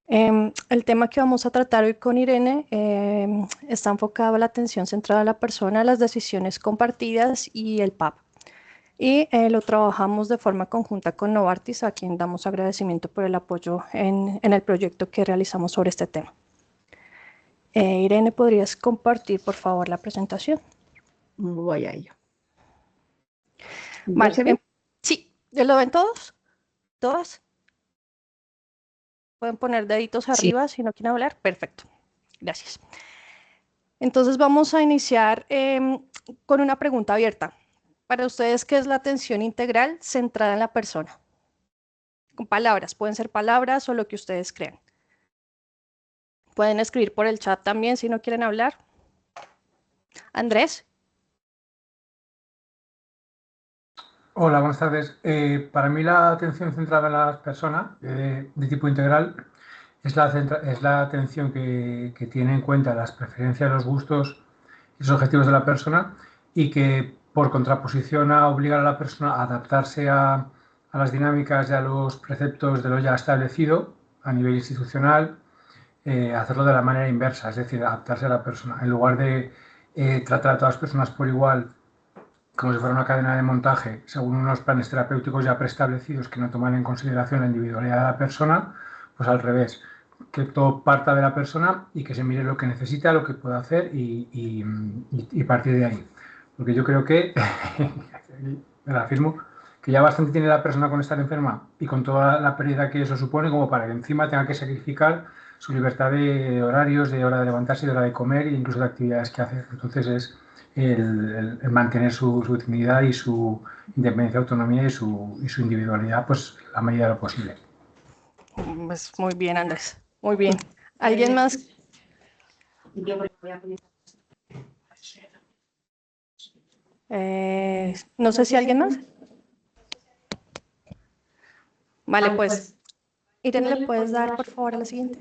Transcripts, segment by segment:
El tema que vamos a tratar hoy con Irene está enfocado a la atención centrada a la persona, las decisiones compartidas y el PAP. Y lo trabajamos de forma conjunta con Novartis, a quien damos agradecimiento por el apoyo en el proyecto que realizamos sobre este tema. Irene, ¿podrías compartir, por favor, la presentación? Voy a ello. Vale, sí, ¿lo ven todos? ¿Todas? Pueden poner deditos arriba si no quieren hablar. Perfecto, gracias. Entonces vamos a iniciar con una pregunta abierta. Para ustedes, ¿qué es la atención integral centrada en la persona? Con palabras, pueden ser palabras o lo que ustedes crean. Pueden escribir por el chat también si no quieren hablar. Andrés. Hola, buenas tardes. Para mí la atención centrada en las personas de tipo integral es la atención que tiene en cuenta las preferencias, los gustos y los objetivos de la persona y que por contraposición a obligar a la persona a adaptarse a las dinámicas y a los preceptos de lo ya establecido a nivel institucional, hacerlo de la manera inversa, es decir, adaptarse a la persona. En lugar de tratar a todas las personas por igual, como si fuera una cadena de montaje, según unos planes terapéuticos ya preestablecidos que no toman en consideración la individualidad de la persona, pues al revés, que todo parta de la persona y que se mire lo que necesita, lo que puede hacer y partir de ahí. Porque yo creo que, me la afirmo, que ya bastante tiene la persona con estar enferma y con toda la pérdida que eso supone como para que encima tenga que sacrificar su libertad de horarios, de hora de levantarse, de hora de comer e incluso de actividades que hacer. Entonces es el mantener su dignidad y su independencia, autonomía y su individualidad, pues la medida de lo posible. Pues muy bien, Andrés. Muy bien. ¿Alguien más? No sé si alguien más. Vale, pues, Irene, ¿le puedes dar, por favor, a la siguiente?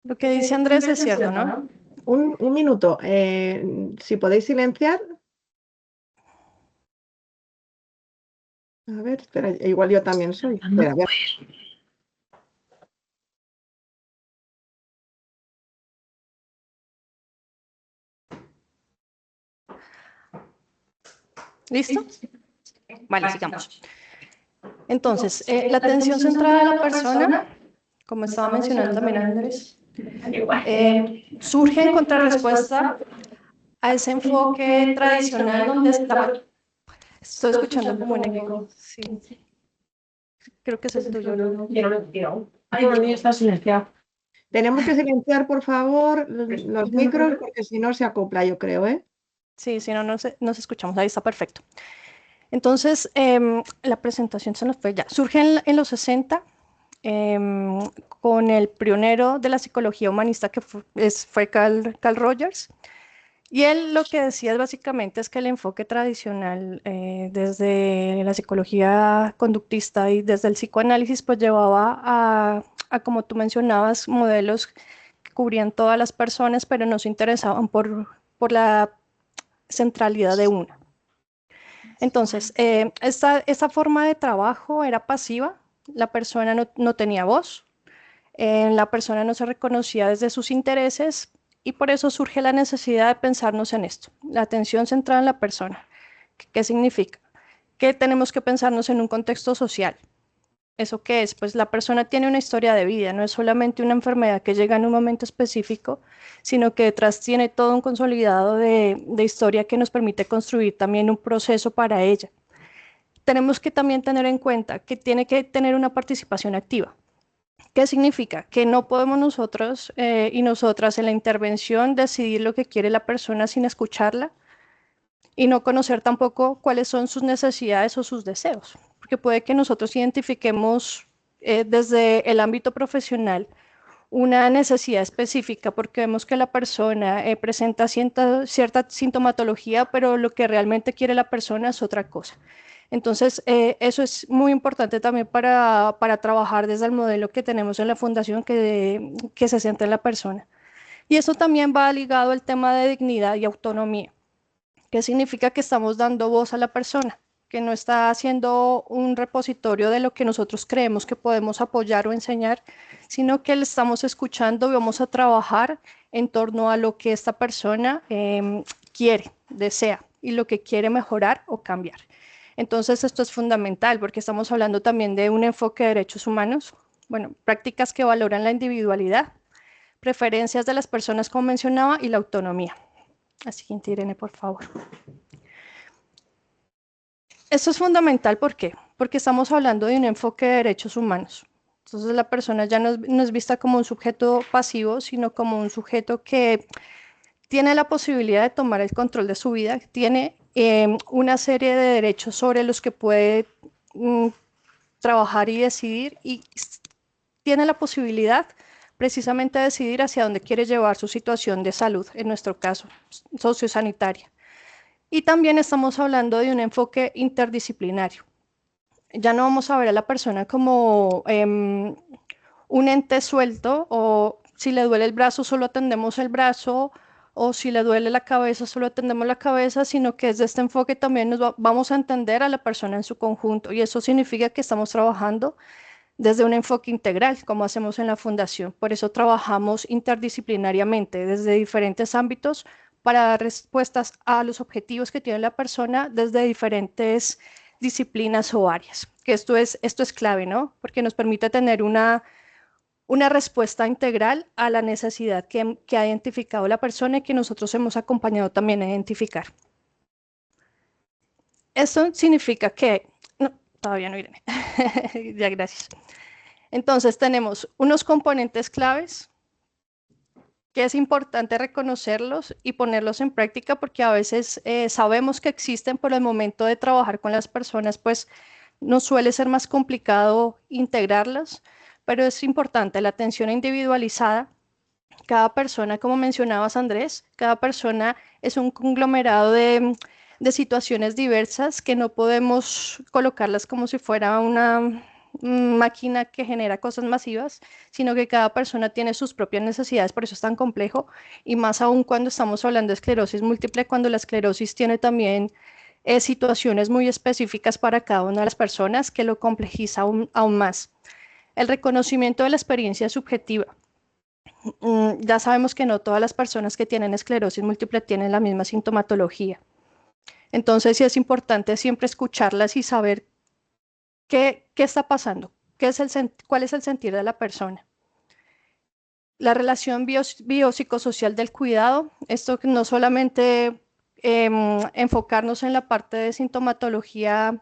Lo que dice Andrés es cierto, ¿no? Un minuto. Si podéis silenciar. A ver, espera, igual yo también soy. Espera, a ver. ¿Listo? Vale, sigamos. Entonces, la atención centrada a la persona, como estaba mencionando también Andrés, surge en contrarrespuesta a ese enfoque tradicional donde está... Estoy escuchando como un eco. Sí. Creo que es el tuyo, ¿no? Ay, el mío está silenciado. Tenemos que silenciar, por favor, los micros, porque si no se acopla, yo creo, ¿eh? Sí, si no, nos escuchamos. Ahí está perfecto. Entonces, la presentación se nos fue ya. Surge en los 60 con el pionero de la psicología humanista que fue Carl Rogers. Y él lo que decía básicamente es que el enfoque tradicional desde la psicología conductista y desde el psicoanálisis pues llevaba como tú mencionabas, modelos que cubrían todas las personas, pero no se interesaban por la centralidad de una. Entonces, esta forma de trabajo era pasiva, la persona no tenía voz, la persona no se reconocía desde sus intereses y por eso surge la necesidad de pensarnos en esto, la atención centrada en la persona. ¿Qué significa? Que tenemos que pensarnos en un contexto social. ¿Eso qué es? Pues la persona tiene una historia de vida, no es solamente una enfermedad que llega en un momento específico, sino que detrás tiene todo un consolidado de historia que nos permite construir también un proceso para ella. Tenemos que también tener en cuenta que tiene que tener una participación activa. ¿Qué significa? Que no podemos nosotros y nosotras en la intervención decidir lo que quiere la persona sin escucharla y no conocer tampoco cuáles son sus necesidades o sus deseos, porque puede que nosotros identifiquemos desde el ámbito profesional una necesidad específica porque vemos que la persona presenta cierta sintomatología, pero lo que realmente quiere la persona es otra cosa. Entonces, eso es muy importante también para trabajar desde el modelo que tenemos en la fundación que se centra en la persona. Y eso también va ligado al tema de dignidad y autonomía. ¿Qué significa que estamos dando voz a la persona? que no está haciendo un repositorio de lo que nosotros creemos que podemos apoyar o enseñar, sino que le estamos escuchando y vamos a trabajar en torno a lo que esta persona quiere, desea y lo que quiere mejorar o cambiar. Entonces esto es fundamental porque estamos hablando también de un enfoque de derechos humanos, bueno, prácticas que valoran la individualidad, preferencias de las personas como mencionaba y la autonomía. La siguiente, Irene, por favor. Esto es fundamental, ¿por qué? Porque estamos hablando de un enfoque de derechos humanos. Entonces la persona ya no es vista como un sujeto pasivo, sino como un sujeto que tiene la posibilidad de tomar el control de su vida, tiene una serie de derechos sobre los que puede trabajar y decidir y tiene la posibilidad precisamente de decidir hacia dónde quiere llevar su situación de salud, en nuestro caso, sociosanitaria. Y también estamos hablando de un enfoque interdisciplinario. Ya no vamos a ver a la persona como un ente suelto o si le duele el brazo solo atendemos el brazo o si le duele la cabeza solo atendemos la cabeza, sino que desde este enfoque también vamos a entender a la persona en su conjunto y eso significa que estamos trabajando desde un enfoque integral, como hacemos en la fundación. Por eso trabajamos interdisciplinariamente desde diferentes ámbitos para dar respuestas a los objetivos que tiene la persona desde diferentes disciplinas o áreas. Que esto es clave, ¿no? Porque nos permite tener una respuesta integral a la necesidad que ha identificado la persona y que nosotros hemos acompañado también a identificar. Esto significa que, no, todavía no, Irene, ya gracias. Entonces tenemos unos componentes claves que es importante reconocerlos y ponerlos en práctica porque a veces sabemos que existen, pero el momento de trabajar con las personas pues nos suele ser más complicado integrarlas, pero es importante la atención individualizada. Cada persona, como mencionabas Andrés, cada persona es un conglomerado de situaciones diversas que no podemos colocarlas como si fuera una máquina que genera cosas masivas, sino que cada persona tiene sus propias necesidades, por eso es tan complejo, y más aún cuando estamos hablando de esclerosis múltiple, cuando la esclerosis tiene también situaciones muy específicas para cada una de las personas que lo complejiza aún más. El reconocimiento de la experiencia subjetiva. Ya sabemos que no todas las personas que tienen esclerosis múltiple tienen la misma sintomatología. Entonces sí es importante siempre escucharlas y saber qué está pasando, cuál es el sentir de la persona. La relación biopsicosocial del cuidado, esto no solamente enfocarnos en la parte de sintomatología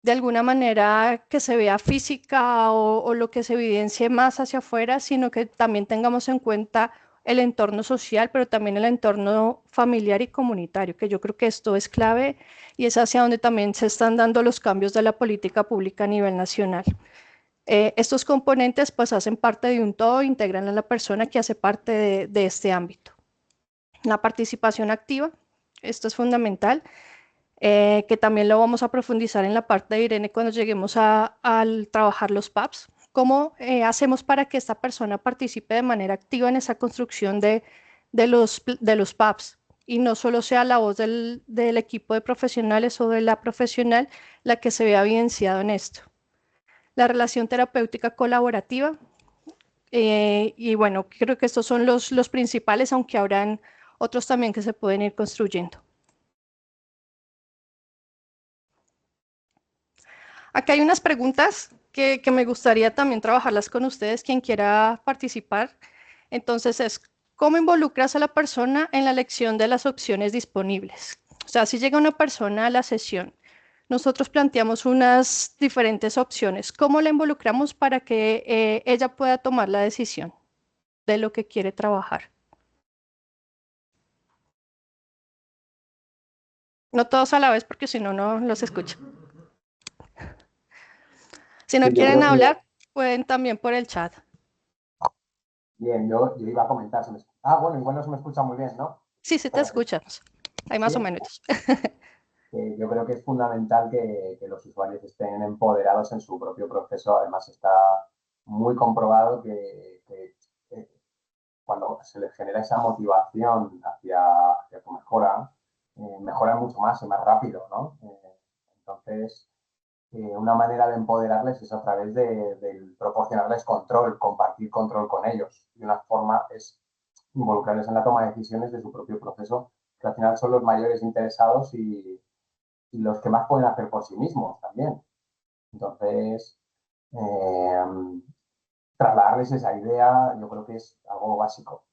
de alguna manera que se vea física o lo que se evidencie más hacia afuera, sino que también tengamos en cuenta el entorno social, pero también el entorno familiar y comunitario, que yo creo que esto es clave y es hacia donde también se están dando los cambios de la política pública a nivel nacional. Estos componentes pues hacen parte de un todo, integran a la persona que hace parte de este ámbito. La participación activa, esto es fundamental. Que también lo vamos a profundizar en la parte de Irene cuando lleguemos al trabajar los PAPs. ¿Cómo hacemos para que esta persona participe de manera activa en esa construcción de los PAPs? Y no solo sea la voz del equipo de profesionales o de la profesional la que se vea evidenciado en esto. La relación terapéutica colaborativa. Y bueno, creo que estos son los principales, aunque habrán otros también que se pueden ir construyendo. Acá hay unas preguntas que me gustaría también trabajarlas con ustedes, quien quiera participar. Entonces es, ¿cómo involucras a la persona en la elección de las opciones disponibles? O sea, si llega una persona a la sesión, nosotros planteamos unas diferentes opciones. ¿Cómo la involucramos para que ella pueda tomar la decisión de lo que quiere trabajar? No todos a la vez porque si no, no los escucho. Si no Sí, yo quieren creo que, hablar, pueden también por el chat. bien, yo iba a comentar. Bueno, igual no se me escucha muy bien, ¿no? Sí, sí te Pero escuchamos. Hay más o bien, menos. yo creo que es fundamental que los usuarios estén empoderados en su propio proceso. Además, está muy comprobado que cuando se les genera esa motivación hacia su mejora, mejoran mucho más y más rápido, ¿no? Entonces, una manera de empoderarles es a través de proporcionarles control, compartir control con ellos. Y una forma es involucrarles en la toma de decisiones de su propio proceso, que al final son los mayores interesados y los que más pueden hacer por sí mismos también. Entonces, trasladarles esa idea, yo creo que es algo básico.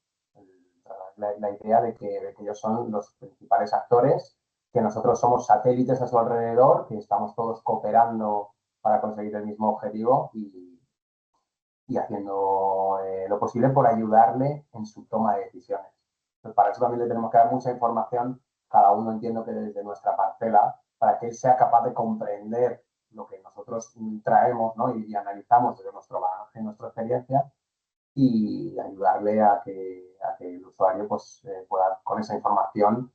La idea de que ellos son los principales actores, que nosotros somos satélites a su alrededor, que estamos todos cooperando para conseguir el mismo objetivo y haciendo lo posible por ayudarle en su toma de decisiones. Pues para eso también le tenemos que dar mucha información, cada uno entiendo que desde nuestra parcela, para que él sea capaz de comprender lo que nosotros traemos, ¿no? y analizamos desde nuestro bagaje, nuestra experiencia, y ayudarle a que el usuario pues, pueda, con esa información,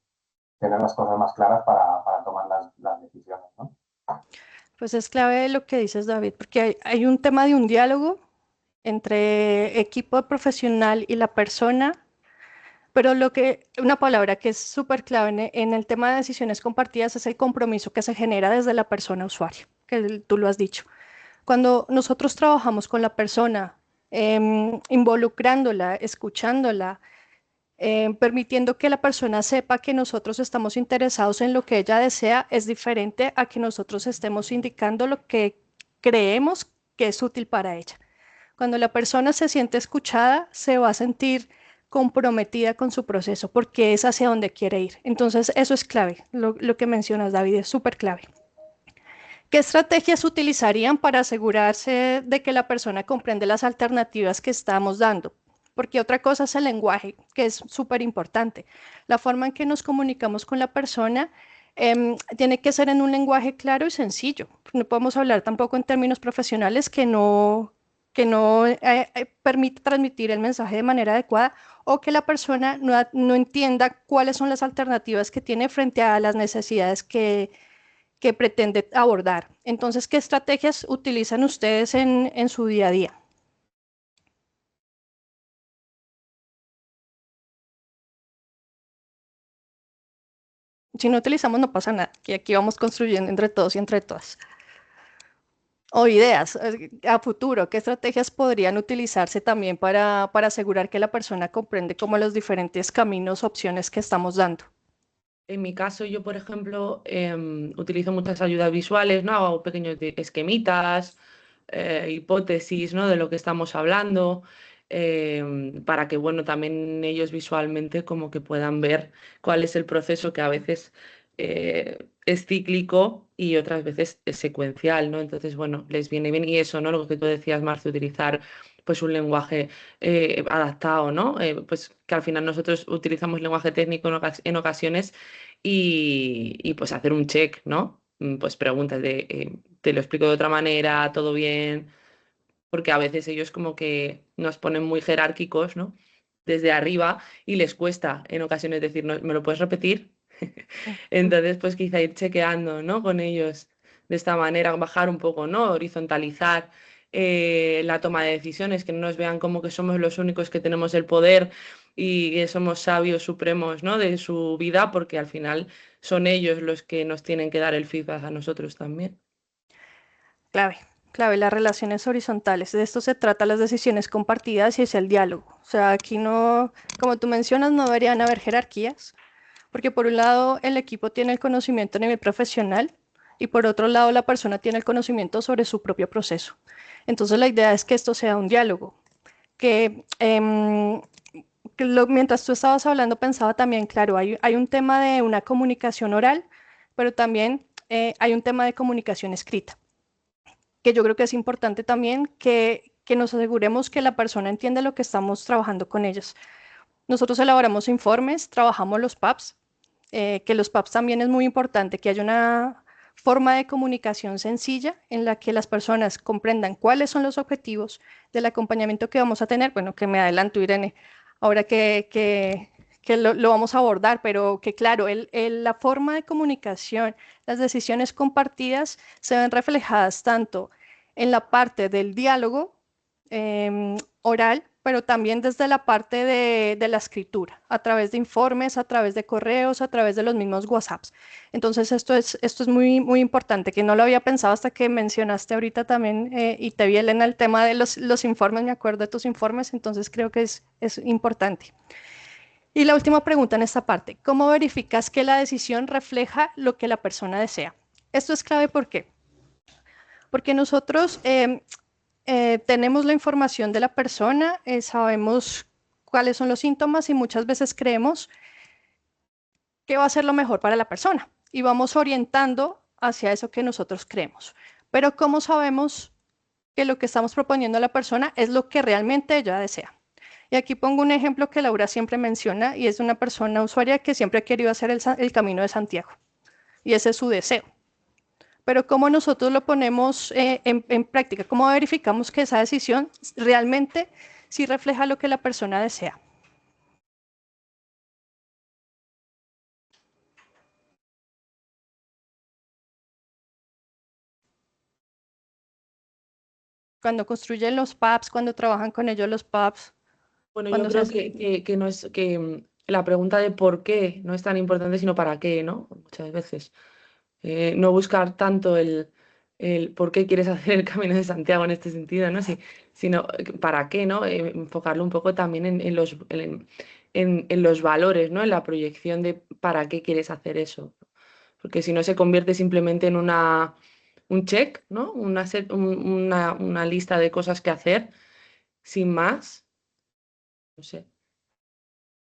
tener las cosas más claras para tomar las decisiones, ¿no? Pues es clave lo que dices, David, porque hay un tema de un diálogo entre equipo profesional y la persona, pero una palabra que es súper clave en el tema de decisiones compartidas es el compromiso que se genera desde la persona usuario, que tú lo has dicho. Cuando nosotros trabajamos con la persona, involucrándola, escuchándola, permitiendo que la persona sepa que nosotros estamos interesados en lo que ella desea, es diferente a que nosotros estemos indicando lo que creemos que es útil para ella. Cuando la persona se siente escuchada, se va a sentir comprometida con su proceso porque es hacia donde quiere ir. Entonces, eso es clave. Lo que mencionas, David, es súper clave. ¿Qué estrategias utilizarían para asegurarse de que la persona comprende las alternativas que estamos dando? Porque otra cosa es el lenguaje, que es súper importante. La forma en que nos comunicamos con la persona tiene que ser en un lenguaje claro y sencillo. No podemos hablar tampoco en términos profesionales que no permite transmitir el mensaje de manera adecuada o que la persona no entienda cuáles son las alternativas que tiene frente a las necesidades que pretende abordar. Entonces, ¿qué estrategias utilizan ustedes en su día a día? Si no utilizamos, no pasa nada, que aquí vamos construyendo entre todos y entre todas. O ideas a futuro, ¿qué estrategias podrían utilizarse también para asegurar que la persona comprende como los diferentes caminos, opciones que estamos dando? En mi caso, yo, por ejemplo, utilizo muchas ayudas visuales, ¿no? Hago pequeños esquemitas, hipótesis, ¿no? De lo que estamos hablando, para que, bueno, también ellos visualmente como que puedan ver cuál es el proceso que a veces es cíclico y otras veces es secuencial, ¿no? Entonces, bueno, les viene bien y eso, ¿no? Lo que tú decías, Marce, utilizar pues un lenguaje adaptado, ¿no? Pues que al final nosotros utilizamos lenguaje técnico en ocasiones y pues hacer un check, ¿no? Pues preguntas de, te lo explico de otra manera, todo bien, porque a veces ellos como que nos ponen muy jerárquicos, ¿no? Desde arriba y les cuesta en ocasiones decir, "No, ¿me lo puedes repetir?" Entonces, pues quizá ir chequeando, ¿no? Con ellos de esta manera, bajar un poco, ¿no? Horizontalizar la toma de decisiones, que no nos vean como que somos los únicos que tenemos el poder y que somos sabios supremos, ¿no? De su vida, porque al final son ellos los que nos tienen que dar el feedback a nosotros también. Clave, clave, las relaciones horizontales. De esto se trata las decisiones compartidas y es el diálogo. O sea, aquí no, como tú mencionas, no deberían haber jerarquías, porque por un lado el equipo tiene el conocimiento a nivel profesional y por otro lado la persona tiene el conocimiento sobre su propio proceso. Entonces la idea es que esto sea un diálogo, mientras tú estabas hablando pensaba también, claro, hay un tema de una comunicación oral, pero también hay un tema de comunicación escrita, que yo creo que es importante también que nos aseguremos que la persona entiende lo que estamos trabajando con ellos. Nosotros elaboramos informes, trabajamos los PAPs, que los PAPs también es muy importante, que haya una forma de comunicación sencilla en la que las personas comprendan cuáles son los objetivos del acompañamiento que vamos a tener. Bueno, que me adelanto, Irene, ahora que lo vamos a abordar, pero que claro, la forma de comunicación, las decisiones compartidas se ven reflejadas tanto en la parte del diálogo oral, pero también desde la parte de la escritura, a través de informes, a través de correos, a través de los mismos WhatsApps. Entonces esto es muy, muy importante, que no lo había pensado hasta que mencionaste ahorita también, y te vi, Elena, el tema de los informes, me acuerdo de tus informes, entonces creo que es importante. Y la última pregunta en esta parte, ¿cómo verificas que la decisión refleja lo que la persona desea? Esto es clave, ¿por qué? Porque nosotros tenemos la información de la persona, sabemos cuáles son los síntomas y muchas veces creemos que va a ser lo mejor para la persona y vamos orientando hacia eso que nosotros creemos. Pero ¿cómo sabemos que lo que estamos proponiendo a la persona es lo que realmente ella desea? Y aquí pongo un ejemplo que Laura siempre menciona y es una persona usuaria que siempre ha querido hacer el Camino de Santiago y ese es su deseo. Pero ¿cómo nosotros lo ponemos en práctica? ¿Cómo verificamos que esa decisión realmente sí refleja lo que la persona desea? Cuando construyen los pubs, cuando trabajan con ellos los pubs, Bueno, yo cuando creo que no es que la pregunta de por qué no es tan importante, sino para qué, ¿no? Muchas veces. No buscar tanto el por qué quieres hacer el Camino de Santiago en este sentido, ¿no? Sino para qué, ¿no? Enfocarlo un poco también en los valores, ¿no? En la proyección de para qué quieres hacer eso. Porque si no se convierte simplemente en un check, ¿no? Una lista de cosas que hacer sin más. No sé.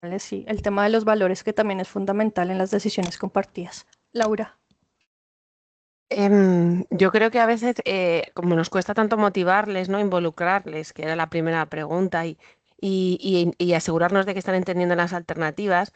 Vale, sí, el tema de los valores que también es fundamental en las decisiones compartidas. Laura. Yo creo que a veces, como nos cuesta tanto motivarles, ¿no? Involucrarles, que era la primera pregunta, y asegurarnos de que están entendiendo las alternativas,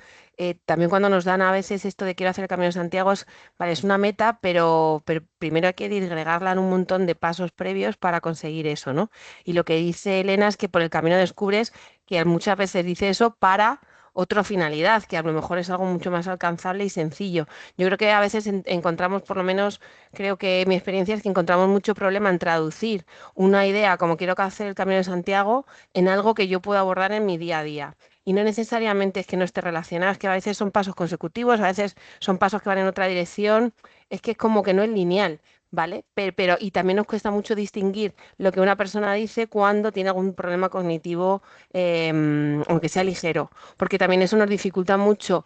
también cuando nos dan a veces esto de quiero hacer el Camino de Santiago, vale, es una meta, pero primero hay que disgregarla en un montón de pasos previos para conseguir eso, ¿no? Y lo que dice Elena es que por el camino descubres que muchas veces dice eso para otra finalidad, que a lo mejor es algo mucho más alcanzable y sencillo. Yo creo que a veces encontramos, por lo menos creo que mi experiencia es que encontramos mucho problema en traducir una idea como quiero hacer el Camino de Santiago en algo que yo puedo abordar en mi día a día. Y no necesariamente es que no esté relacionado, es que a veces son pasos consecutivos, a veces son pasos que van en otra dirección, es que es como que no es lineal. ¿Vale? Pero, y también nos cuesta mucho distinguir lo que una persona dice cuando tiene algún problema cognitivo, aunque sea ligero, porque también eso nos dificulta mucho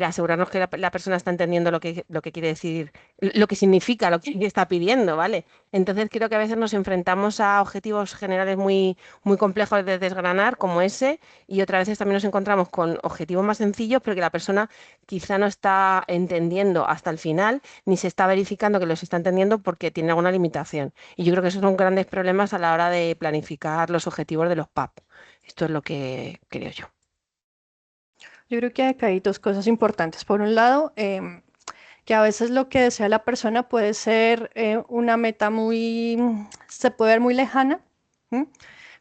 asegurarnos que la persona está entendiendo lo que quiere decir, lo que significa lo que está pidiendo, ¿vale? Entonces creo que a veces nos enfrentamos a objetivos generales muy, muy complejos de desgranar, como ese, y otras veces también nos encontramos con objetivos más sencillos, pero que la persona quizá no está entendiendo hasta el final, ni se está verificando que los está entendiendo porque tiene alguna limitación. Y yo creo que esos son grandes problemas a la hora de planificar los objetivos de los PAP. Esto es lo que creo yo. Yo creo que acá hay dos cosas importantes. Por un lado, que a veces lo que desea la persona puede ser una meta se puede ver muy lejana, ¿m?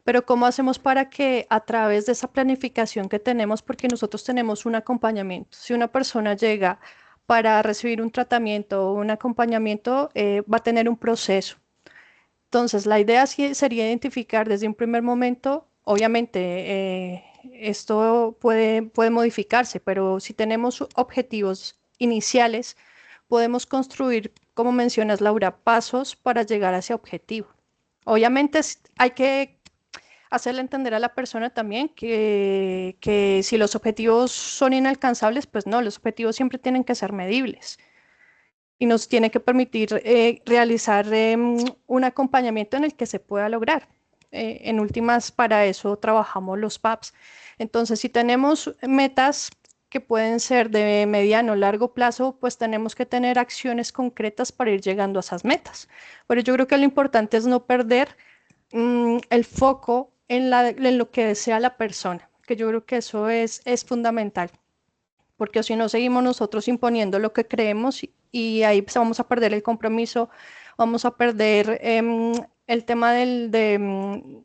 Pero ¿cómo hacemos para que a través de esa planificación que tenemos, porque nosotros tenemos un acompañamiento, si una persona llega para recibir un tratamiento o un acompañamiento, va a tener un proceso. Entonces, la idea sí sería identificar desde un primer momento, obviamente, esto puede modificarse, pero si tenemos objetivos iniciales, podemos construir, como mencionas, Laura, pasos para llegar a ese objetivo. Obviamente hay que hacerle entender a la persona también que si los objetivos son inalcanzables, pues no, los objetivos siempre tienen que ser medibles y nos tiene que permitir realizar un acompañamiento en el que se pueda lograr. En últimas, para eso trabajamos los PAPs. Entonces, si tenemos metas que pueden ser de mediano o largo plazo, pues tenemos que tener acciones concretas para ir llegando a esas metas. Pero yo creo que lo importante es no perder el foco en lo que desea la persona, que yo creo que eso es fundamental, porque si no seguimos nosotros imponiendo lo que creemos y ahí pues, vamos a perder el compromiso, vamos a perder el tema de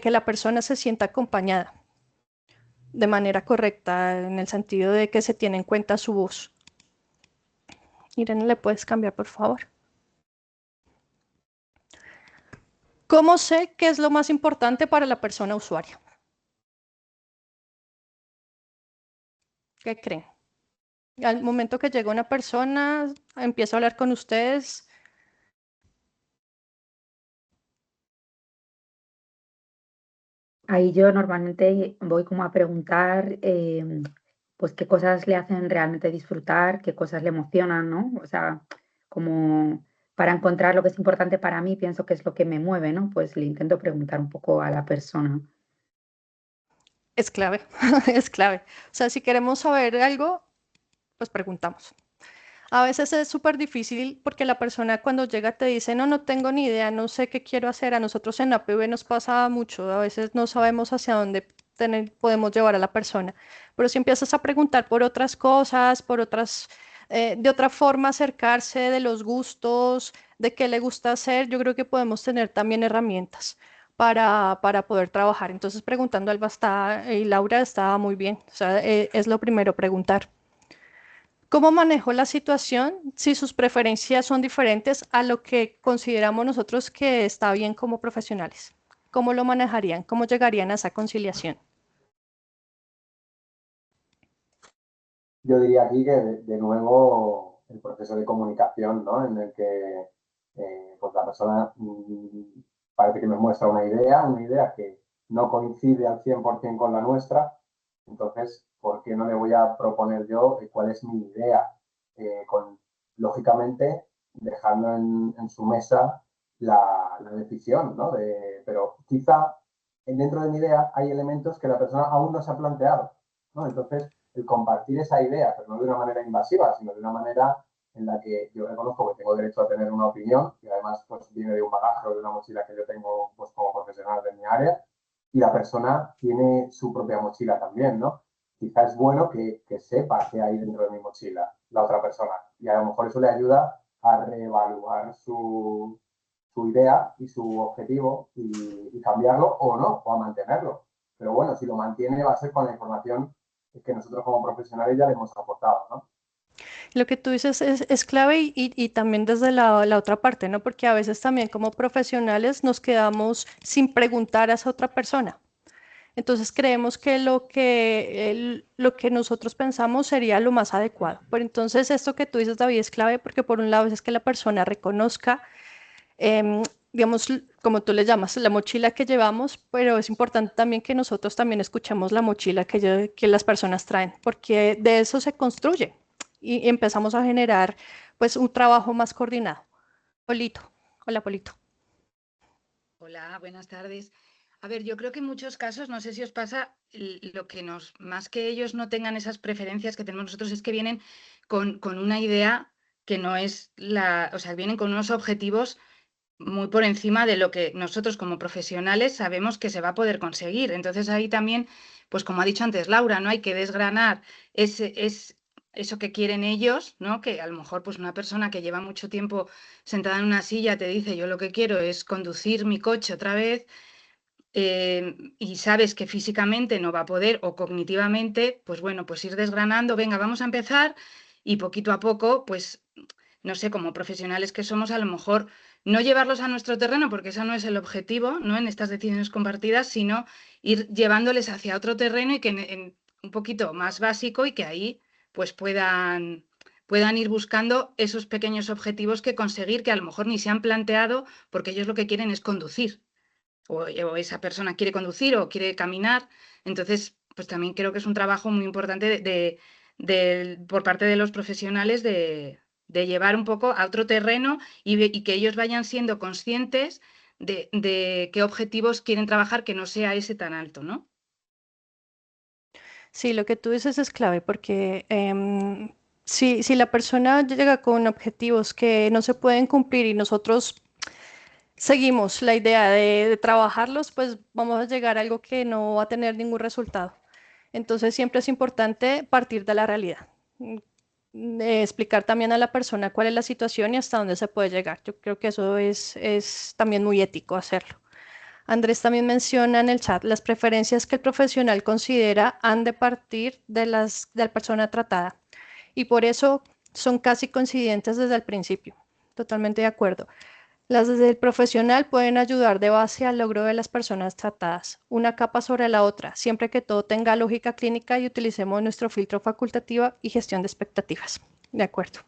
que la persona se sienta acompañada de manera correcta, en el sentido de que se tiene en cuenta su voz. Irene, ¿le puedes cambiar, por favor? ¿Cómo sé qué es lo más importante para la persona usuaria? ¿Qué creen? Al momento que llega una persona, empieza a hablar con ustedes. Ahí yo normalmente voy como a preguntar pues qué cosas le hacen realmente disfrutar, qué cosas le emocionan, ¿no? O sea, como para encontrar lo que es importante para mí, pienso que es lo que me mueve, ¿no? Pues le intento preguntar un poco a la persona. Es clave, es clave. O sea, si queremos saber algo, pues preguntamos. A veces es súper difícil porque la persona cuando llega te dice, no, no tengo ni idea, no sé qué quiero hacer. A nosotros en la PV nos pasa mucho, a veces no sabemos hacia dónde podemos llevar a la persona. Pero si empiezas a preguntar por otras cosas, por otras, de otra forma acercarse de los gustos, de qué le gusta hacer, yo creo que podemos tener también herramientas para poder trabajar. Entonces preguntando Alba está, y Laura estaba muy bien. O sea, es lo primero, preguntar. ¿Cómo manejo la situación si sus preferencias son diferentes a lo que consideramos nosotros que está bien como profesionales? ¿Cómo lo manejarían? ¿Cómo llegarían a esa conciliación? Yo diría aquí que de nuevo el proceso de comunicación, ¿no? En el que pues la persona parece que me muestra una idea que no coincide al 100% con la nuestra. Entonces, ¿por qué no le voy a proponer yo cuál es mi idea? Lógicamente, dejando en su mesa la decisión, ¿no? Pero quizá dentro de mi idea hay elementos que la persona aún no se ha planteado, ¿no? Entonces, el compartir esa idea, pero no de una manera invasiva, sino de una manera en la que yo reconozco que tengo derecho a tener una opinión y además pues viene de un bagaje o de una mochila que yo tengo pues como profesional de mi área y la persona tiene su propia mochila también, ¿no? Quizás es bueno que sepa qué hay dentro de mi mochila la otra persona y a lo mejor eso le ayuda a reevaluar su idea y su objetivo y cambiarlo o no, o a mantenerlo. Pero bueno, si lo mantiene va a ser con la información que nosotros como profesionales ya le hemos aportado, ¿no? Lo que tú dices es clave y también desde la otra parte, ¿no? Porque a veces también como profesionales nos quedamos sin preguntar a esa otra persona. Entonces creemos que lo que nosotros pensamos sería lo más adecuado. Pero entonces esto que tú dices, David, es clave porque por un lado es que la persona reconozca digamos, como tú le llamas, la mochila que llevamos, pero es importante también que nosotros también escuchemos la mochila que las personas traen, porque de eso se construye y empezamos a generar pues un trabajo más coordinado. Polito, hola Polito. Hola, buenas tardes. A ver, yo creo que en muchos casos, no sé si os pasa, lo que más que ellos no tengan esas preferencias que tenemos nosotros, es que vienen con una idea que no es o sea, vienen con unos objetivos muy por encima de lo que nosotros como profesionales sabemos que se va a poder conseguir. Entonces ahí también, pues como ha dicho antes Laura, ¿no? Hay que desgranar eso que quieren ellos, ¿no? Que a lo mejor pues una persona que lleva mucho tiempo sentada en una silla te dice, yo lo que quiero es conducir mi coche otra vez, y sabes que físicamente no va a poder o cognitivamente, pues bueno, pues ir desgranando, venga, vamos a empezar y poquito a poco, pues no sé, como profesionales que somos, a lo mejor no llevarlos a nuestro terreno, porque ese no es el objetivo, ¿no? En estas decisiones compartidas, sino ir llevándoles hacia otro terreno y que un poquito más básico y que ahí pues puedan ir buscando esos pequeños objetivos que conseguir que a lo mejor ni se han planteado porque ellos lo que quieren es conducir o esa persona quiere conducir o quiere caminar. Entonces, pues también creo que es un trabajo muy importante por parte de los profesionales de llevar un poco a otro terreno y que ellos vayan siendo conscientes de qué objetivos quieren trabajar que no sea ese tan alto, ¿no? Sí, lo que tú dices es clave porque si la persona llega con objetivos que no se pueden cumplir y nosotros seguimos la idea de trabajarlos, pues vamos a llegar a algo que no va a tener ningún resultado. Entonces siempre es importante partir de la realidad, explicar también a la persona cuál es la situación y hasta dónde se puede llegar. Yo creo que eso es también muy ético hacerlo. Andrés también menciona en el chat las preferencias que el profesional considera han de partir de la persona tratada y por eso son casi coincidentes desde el principio. Totalmente de acuerdo. Las del profesional pueden ayudar de base al logro de las personas tratadas, una capa sobre la otra, siempre que todo tenga lógica clínica y utilicemos nuestro filtro facultativo y gestión de expectativas. De acuerdo.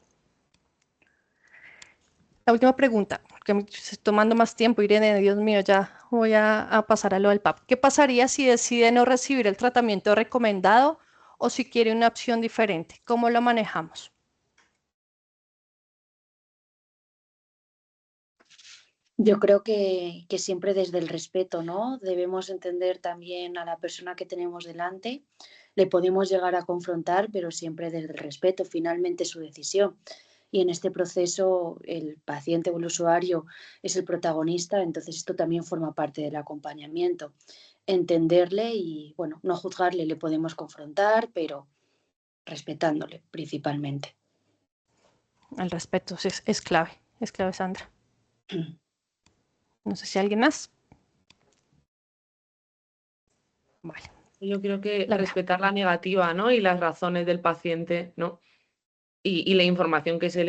La última pregunta, que me estoy tomando más tiempo, Irene, Dios mío, ya voy a pasar a lo del PAP. ¿Qué pasaría si decide no recibir el tratamiento recomendado o si quiere una opción diferente? ¿Cómo lo manejamos? Yo creo que siempre desde el respeto, ¿no? Debemos entender también a la persona que tenemos delante. Le podemos llegar a confrontar, pero siempre desde el respeto, finalmente es su decisión. Y en este proceso el paciente o el usuario es el protagonista, entonces esto también forma parte del acompañamiento. Entenderle y, bueno, no juzgarle, le podemos confrontar, pero respetándole principalmente. El respeto es clave, Sandra. No sé si alguien más. Vale. Yo creo que Laura. respetar la negativa, ¿no? Y las razones del paciente, ¿no? Y la información que se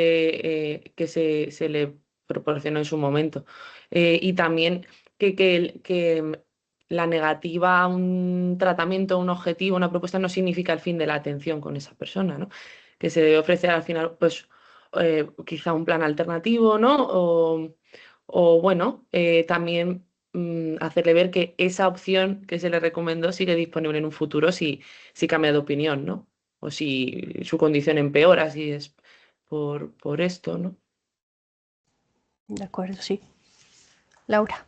le proporcionó en su momento. Y también que la negativa a un tratamiento, un objetivo, una propuesta no significa el fin de la atención con esa persona, ¿no? Que se debe ofrecer al final, pues, quizá un plan alternativo, ¿no? O bueno, también hacerle ver que esa opción que se le recomendó sigue disponible en un futuro si cambia de opinión, ¿no? O si su condición empeora, si es por esto, ¿no? De acuerdo, sí. Laura.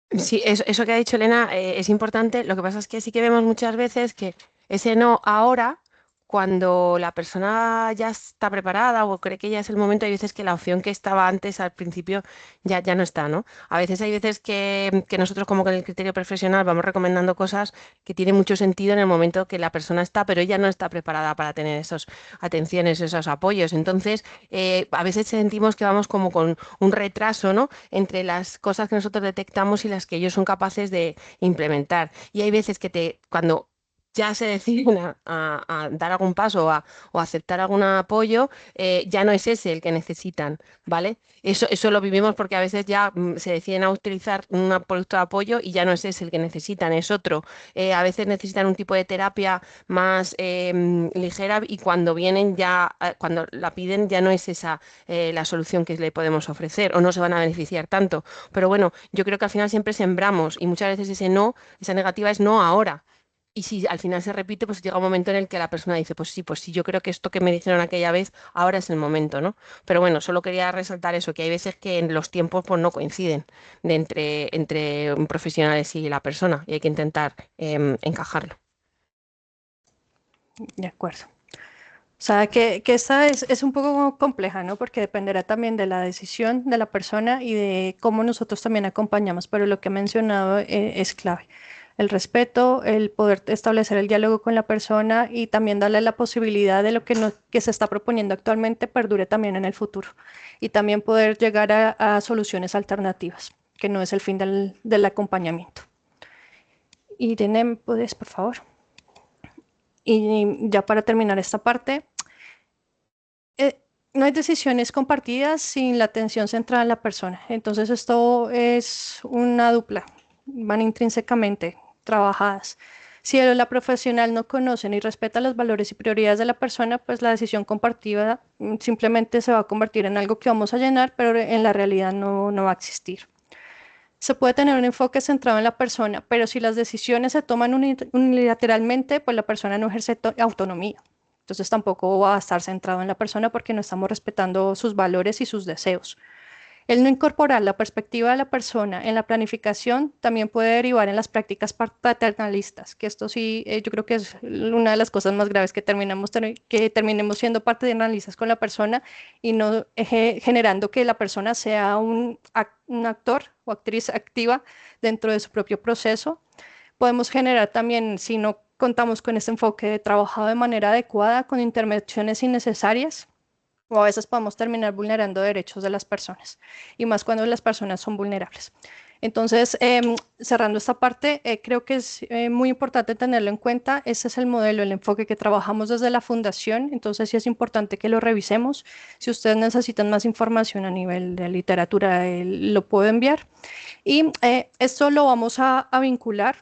Sí, eso que ha dicho Elena es importante. Lo que pasa es que sí que vemos muchas veces que ese no ahora, cuando la persona ya está preparada o cree que ya es el momento, hay veces que la opción que estaba antes al principio ya no está, ¿no? A veces hay veces que nosotros como con el criterio profesional vamos recomendando cosas que tienen mucho sentido en el momento que la persona está, pero ella no está preparada para tener esas atenciones, esos apoyos. Entonces, a veces sentimos que vamos como con un retraso, ¿no? Entre las cosas que nosotros detectamos y las que ellos son capaces de implementar. Y hay veces que cuando ya se deciden a dar algún paso o a aceptar algún apoyo, ya no es ese el que necesitan, ¿vale? Eso lo vivimos porque a veces ya se deciden a utilizar un producto de apoyo y ya no es ese el que necesitan, es otro. A veces necesitan un tipo de terapia más ligera y cuando vienen ya, cuando la piden ya no es esa la solución que le podemos ofrecer o no se van a beneficiar tanto. Pero bueno, yo creo que al final siempre sembramos y muchas veces ese no, esa negativa es no ahora. Y si al final se repite, pues llega un momento en el que la persona dice, pues sí, yo creo que esto que me dijeron aquella vez, ahora es el momento, ¿no? Pero bueno, solo quería resaltar eso, que hay veces que en los tiempos pues no coinciden entre profesionales y la persona y hay que intentar encajarlo. De acuerdo. O sea, que esta es un poco compleja, ¿no? Porque dependerá también de la decisión de la persona y de cómo nosotros también acompañamos, pero lo que he mencionado es clave. El respeto, el poder establecer el diálogo con la persona y también darle la posibilidad de lo que se está proponiendo actualmente perdure también en el futuro. Y también poder llegar a soluciones alternativas, que no es el fin del acompañamiento. Irene, ¿puedes, por favor? Y ya para terminar esta parte, no hay decisiones compartidas sin la atención centrada en la persona. Entonces esto es una dupla, van intrínsecamente trabajadas. Si él o la profesional no conocen y respeta los valores y prioridades de la persona, pues la decisión compartida simplemente se va a convertir en algo que vamos a llenar, pero en la realidad no va a existir. Se puede tener un enfoque centrado en la persona, pero si las decisiones se toman unilateralmente, pues la persona no ejerce autonomía. Entonces tampoco va a estar centrado en la persona porque no estamos respetando sus valores y sus deseos. El no incorporar la perspectiva de la persona en la planificación también puede derivar en las prácticas paternalistas, que esto sí, yo creo que es una de las cosas más graves que terminemos siendo paternalistas con la persona y no generando que la persona sea un actor o actriz activa dentro de su propio proceso. Podemos generar también, si no contamos con este enfoque de trabajado de manera adecuada, con intervenciones innecesarias, o a veces podemos terminar vulnerando derechos de las personas, y más cuando las personas son vulnerables. Entonces, cerrando esta parte, creo que es muy importante tenerlo en cuenta. Ese es el modelo, el enfoque que trabajamos desde la fundación. Entonces, sí es importante que lo revisemos. Si ustedes necesitan más información a nivel de literatura, lo puedo enviar. Y esto lo vamos a vincular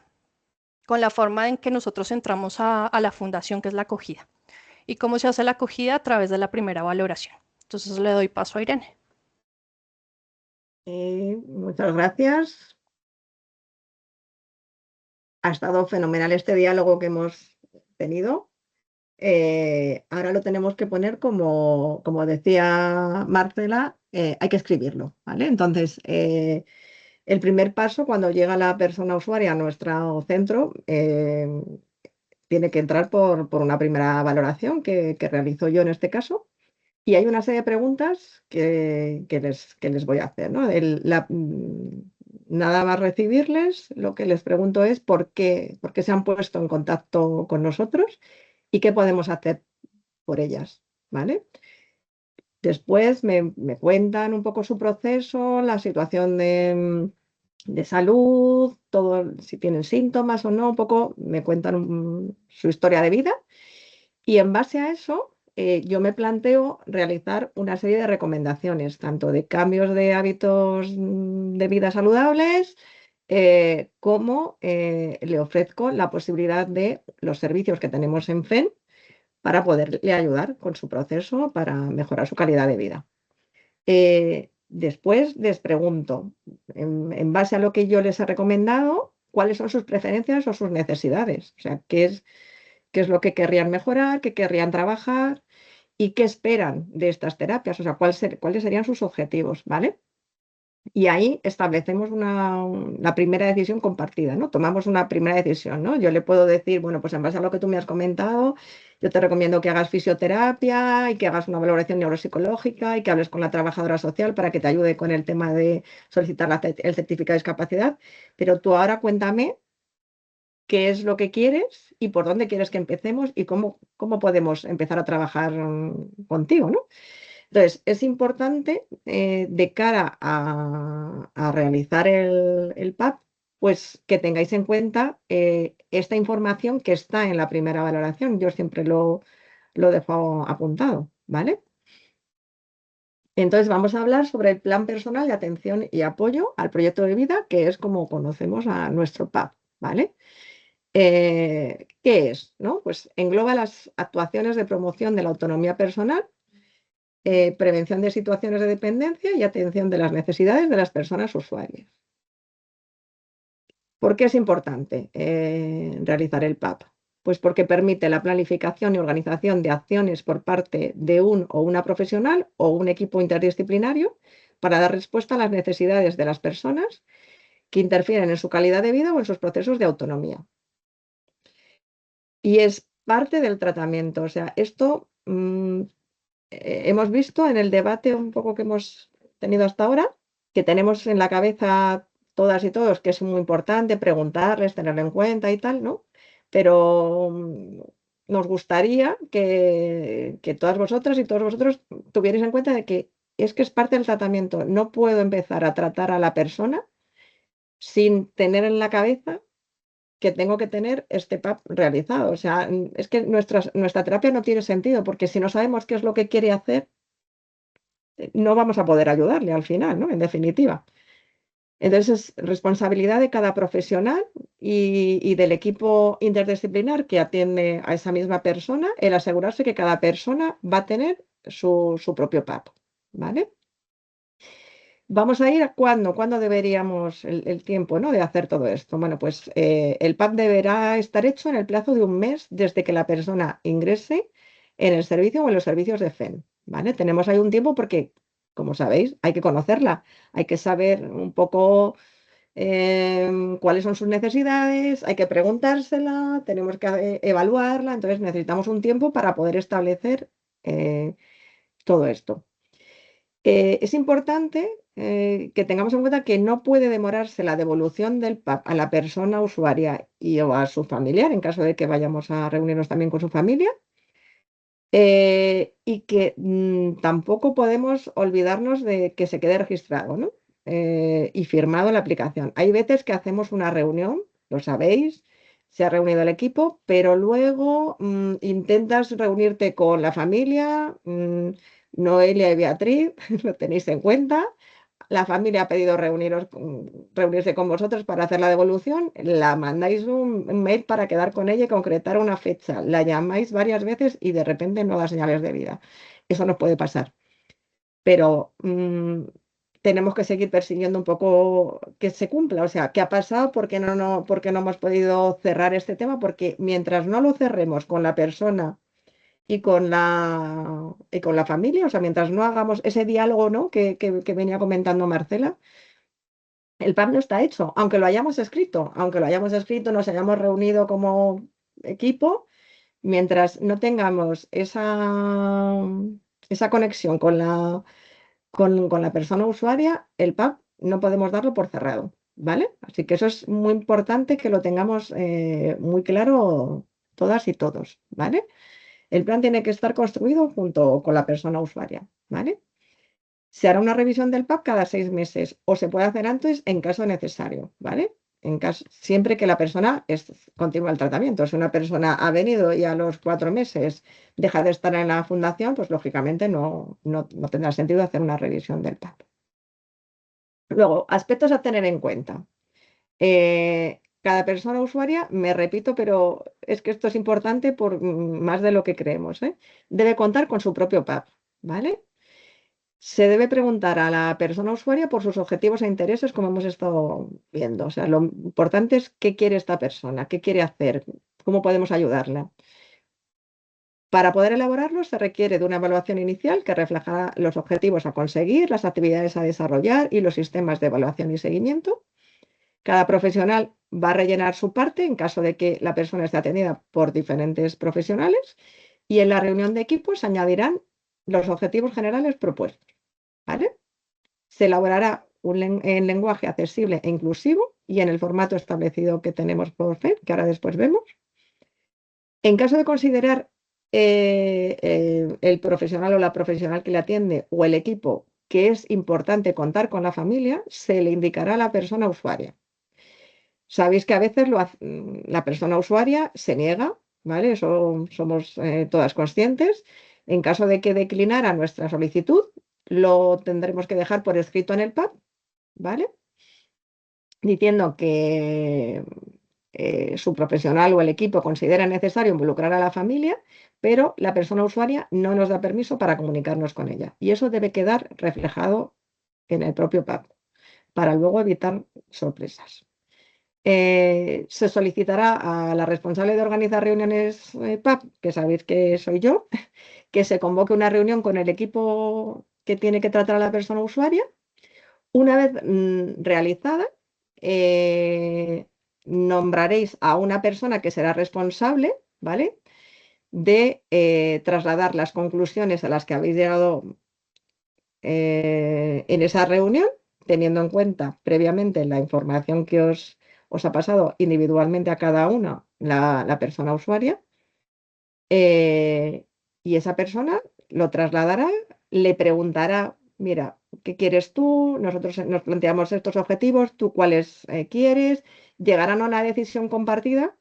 con la forma en que nosotros entramos a la fundación, que es la acogida. ¿Y cómo se hace la acogida? A través de la primera valoración. Entonces, le doy paso a Irene. Muchas gracias. Ha estado fenomenal este diálogo que hemos tenido. Ahora lo tenemos que poner como decía Marcela, hay que escribirlo, ¿vale? Entonces, el primer paso cuando llega la persona usuaria a nuestro centro, tiene que entrar por una primera valoración que realizo yo en este caso. Y hay una serie de preguntas que les voy a hacer, ¿no? Nada más recibirles, lo que les pregunto es por qué se han puesto en contacto con nosotros y qué podemos hacer por ellas, ¿vale? Después me cuentan un poco su proceso, la situación de salud, todo, si tienen síntomas o no, un poco me cuentan su historia de vida y en base a eso yo me planteo realizar una serie de recomendaciones, tanto de cambios de hábitos de vida saludables, como le ofrezco la posibilidad de los servicios que tenemos en FEN para poderle ayudar con su proceso para mejorar su calidad de vida. Después les pregunto, en base a lo que yo les he recomendado, cuáles son sus preferencias o sus necesidades, o sea, qué es lo que querrían mejorar, qué querrían trabajar y qué esperan de estas terapias, o sea, cuáles serían sus objetivos, ¿vale? Y ahí establecemos la primera decisión compartida, ¿no? Tomamos una primera decisión, ¿no? Yo le puedo decir, bueno, pues en base a lo que tú me has comentado, yo te recomiendo que hagas fisioterapia y que hagas una valoración neuropsicológica y que hables con la trabajadora social para que te ayude con el tema de solicitar el certificado de discapacidad, pero tú ahora cuéntame qué es lo que quieres y por dónde quieres que empecemos y cómo podemos empezar a trabajar contigo, ¿no? Entonces, es importante de cara a realizar el PAP, pues que tengáis en cuenta esta información que está en la primera valoración. Yo siempre lo dejo apuntado, ¿vale? Entonces, vamos a hablar sobre el plan personal de atención y apoyo al proyecto de vida, que es como conocemos a nuestro PAP, ¿vale? ¿Qué es? ¿No? Pues engloba las actuaciones de promoción de la autonomía personal, prevención de situaciones de dependencia y atención de las necesidades de las personas usuarias. ¿Por qué es importante realizar el PAP? Pues porque permite la planificación y organización de acciones por parte de un o una profesional o un equipo interdisciplinario para dar respuesta a las necesidades de las personas que interfieren en su calidad de vida o en sus procesos de autonomía. Y es parte del tratamiento. O sea, esto hemos visto en el debate un poco que hemos tenido hasta ahora, que tenemos en la cabeza todas y todos que es muy importante preguntarles, tenerlo en cuenta y tal, ¿no? Pero nos gustaría que todas vosotras y todos vosotros tuvierais en cuenta de que es parte del tratamiento. No puedo empezar a tratar a la persona sin tener en la cabeza que tengo que tener este PAP realizado. O sea, es que nuestra terapia no tiene sentido, porque si no sabemos qué es lo que quiere hacer, no vamos a poder ayudarle al final, ¿no? En definitiva. Entonces, es responsabilidad de cada profesional y del equipo interdisciplinar que atiende a esa misma persona el asegurarse que cada persona va a tener su propio PAP, ¿vale? Vamos a ir a cuándo deberíamos el tiempo, ¿no? de hacer todo esto. Bueno, pues el PAP deberá estar hecho en el plazo de un mes desde que la persona ingrese en el servicio o en los servicios de FEN, ¿vale? Tenemos ahí un tiempo porque, como sabéis, hay que conocerla, hay que saber un poco cuáles son sus necesidades, hay que preguntársela, tenemos que evaluarla, entonces necesitamos un tiempo para poder establecer todo esto. Es importante que tengamos en cuenta que no puede demorarse la devolución del PAP a la persona usuaria o a su familiar, en caso de que vayamos a reunirnos también con su familia, y que tampoco podemos olvidarnos de que se quede registrado, ¿no? y firmado en la aplicación. Hay veces que hacemos una reunión, lo sabéis, se ha reunido el equipo, pero luego intentas reunirte con la familia, Noelia y Beatriz, lo tenéis en cuenta. La familia ha pedido reunirse con vosotros para hacer la devolución, la mandáis un mail para quedar con ella y concretar una fecha, la llamáis varias veces y de repente no da señales de vida. Eso nos puede pasar. Pero tenemos que seguir persiguiendo un poco que se cumpla. O sea, ¿qué ha pasado? ¿Por qué no hemos podido cerrar este tema? Porque mientras no lo cerremos con la persona y con la familia, o sea, mientras no hagamos ese diálogo, ¿no? que venía comentando Marcela, el PAP no está hecho, aunque lo hayamos escrito, nos hayamos reunido como equipo, mientras no tengamos esa conexión con la persona usuaria, el PAP no podemos darlo por cerrado, ¿vale? Así que eso es muy importante que lo tengamos muy claro todas y todos, ¿vale? El plan tiene que estar construido junto con la persona usuaria, ¿vale? Se hará una revisión del PAP cada 6 meses o se puede hacer antes en caso necesario, ¿vale? Siempre que la persona continúe el tratamiento. Si una persona ha venido y a los 4 meses deja de estar en la fundación, pues lógicamente no tendrá sentido hacer una revisión del PAP. Luego, aspectos a tener en cuenta. Cada persona usuaria, me repito, pero es que esto es importante por más de lo que creemos, ¿eh? Debe contar con su propio PAP, ¿vale? Se debe preguntar a la persona usuaria por sus objetivos e intereses, como hemos estado viendo. O sea, lo importante es qué quiere esta persona, qué quiere hacer, cómo podemos ayudarla. Para poder elaborarlo se requiere de una evaluación inicial que reflejará los objetivos a conseguir, las actividades a desarrollar y los sistemas de evaluación y seguimiento. Cada profesional va a rellenar su parte en caso de que la persona esté atendida por diferentes profesionales y en la reunión de equipo se añadirán los objetivos generales propuestos, ¿vale? Se elaborará en lenguaje accesible e inclusivo y en el formato establecido que tenemos por FED, que ahora después vemos. En caso de considerar el profesional o la profesional que le atiende o el equipo que es importante contar con la familia, se le indicará a la persona usuaria. Sabéis que a veces la persona usuaria se niega, ¿vale? Eso somos todas conscientes. En caso de que declinara nuestra solicitud, lo tendremos que dejar por escrito en el PAP, ¿vale? Diciendo que su profesional o el equipo considera necesario involucrar a la familia, pero la persona usuaria no nos da permiso para comunicarnos con ella. Y eso debe quedar reflejado en el propio PAP, para luego evitar sorpresas. Se solicitará a la responsable de organizar reuniones PAP, que sabéis que soy yo, que se convoque una reunión con el equipo que tiene que tratar a la persona usuaria. Una vez realizada, nombraréis a una persona que será responsable, ¿vale?, de trasladar las conclusiones a las que habéis llegado en esa reunión, teniendo en cuenta previamente la información que os ha pasado individualmente a cada una la persona usuaria, y esa persona lo trasladará, le preguntará, mira, ¿qué quieres tú? Nosotros nos planteamos estos objetivos, ¿tú cuáles quieres? Llegarán a una decisión compartida,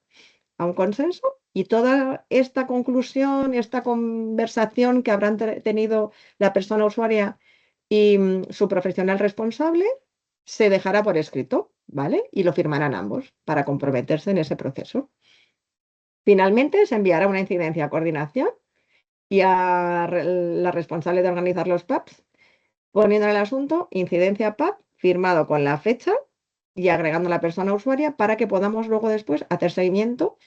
a un consenso, y toda esta conclusión, esta conversación que habrán tenido la persona usuaria y su profesional responsable se dejará por escrito, ¿vale? Y lo firmarán ambos para comprometerse en ese proceso. Finalmente, se enviará una incidencia a coordinación y a la responsable de organizar los PAPs, poniendo en el asunto incidencia PAP firmado con la fecha y agregando a la persona usuaria para que podamos luego después hacer seguimiento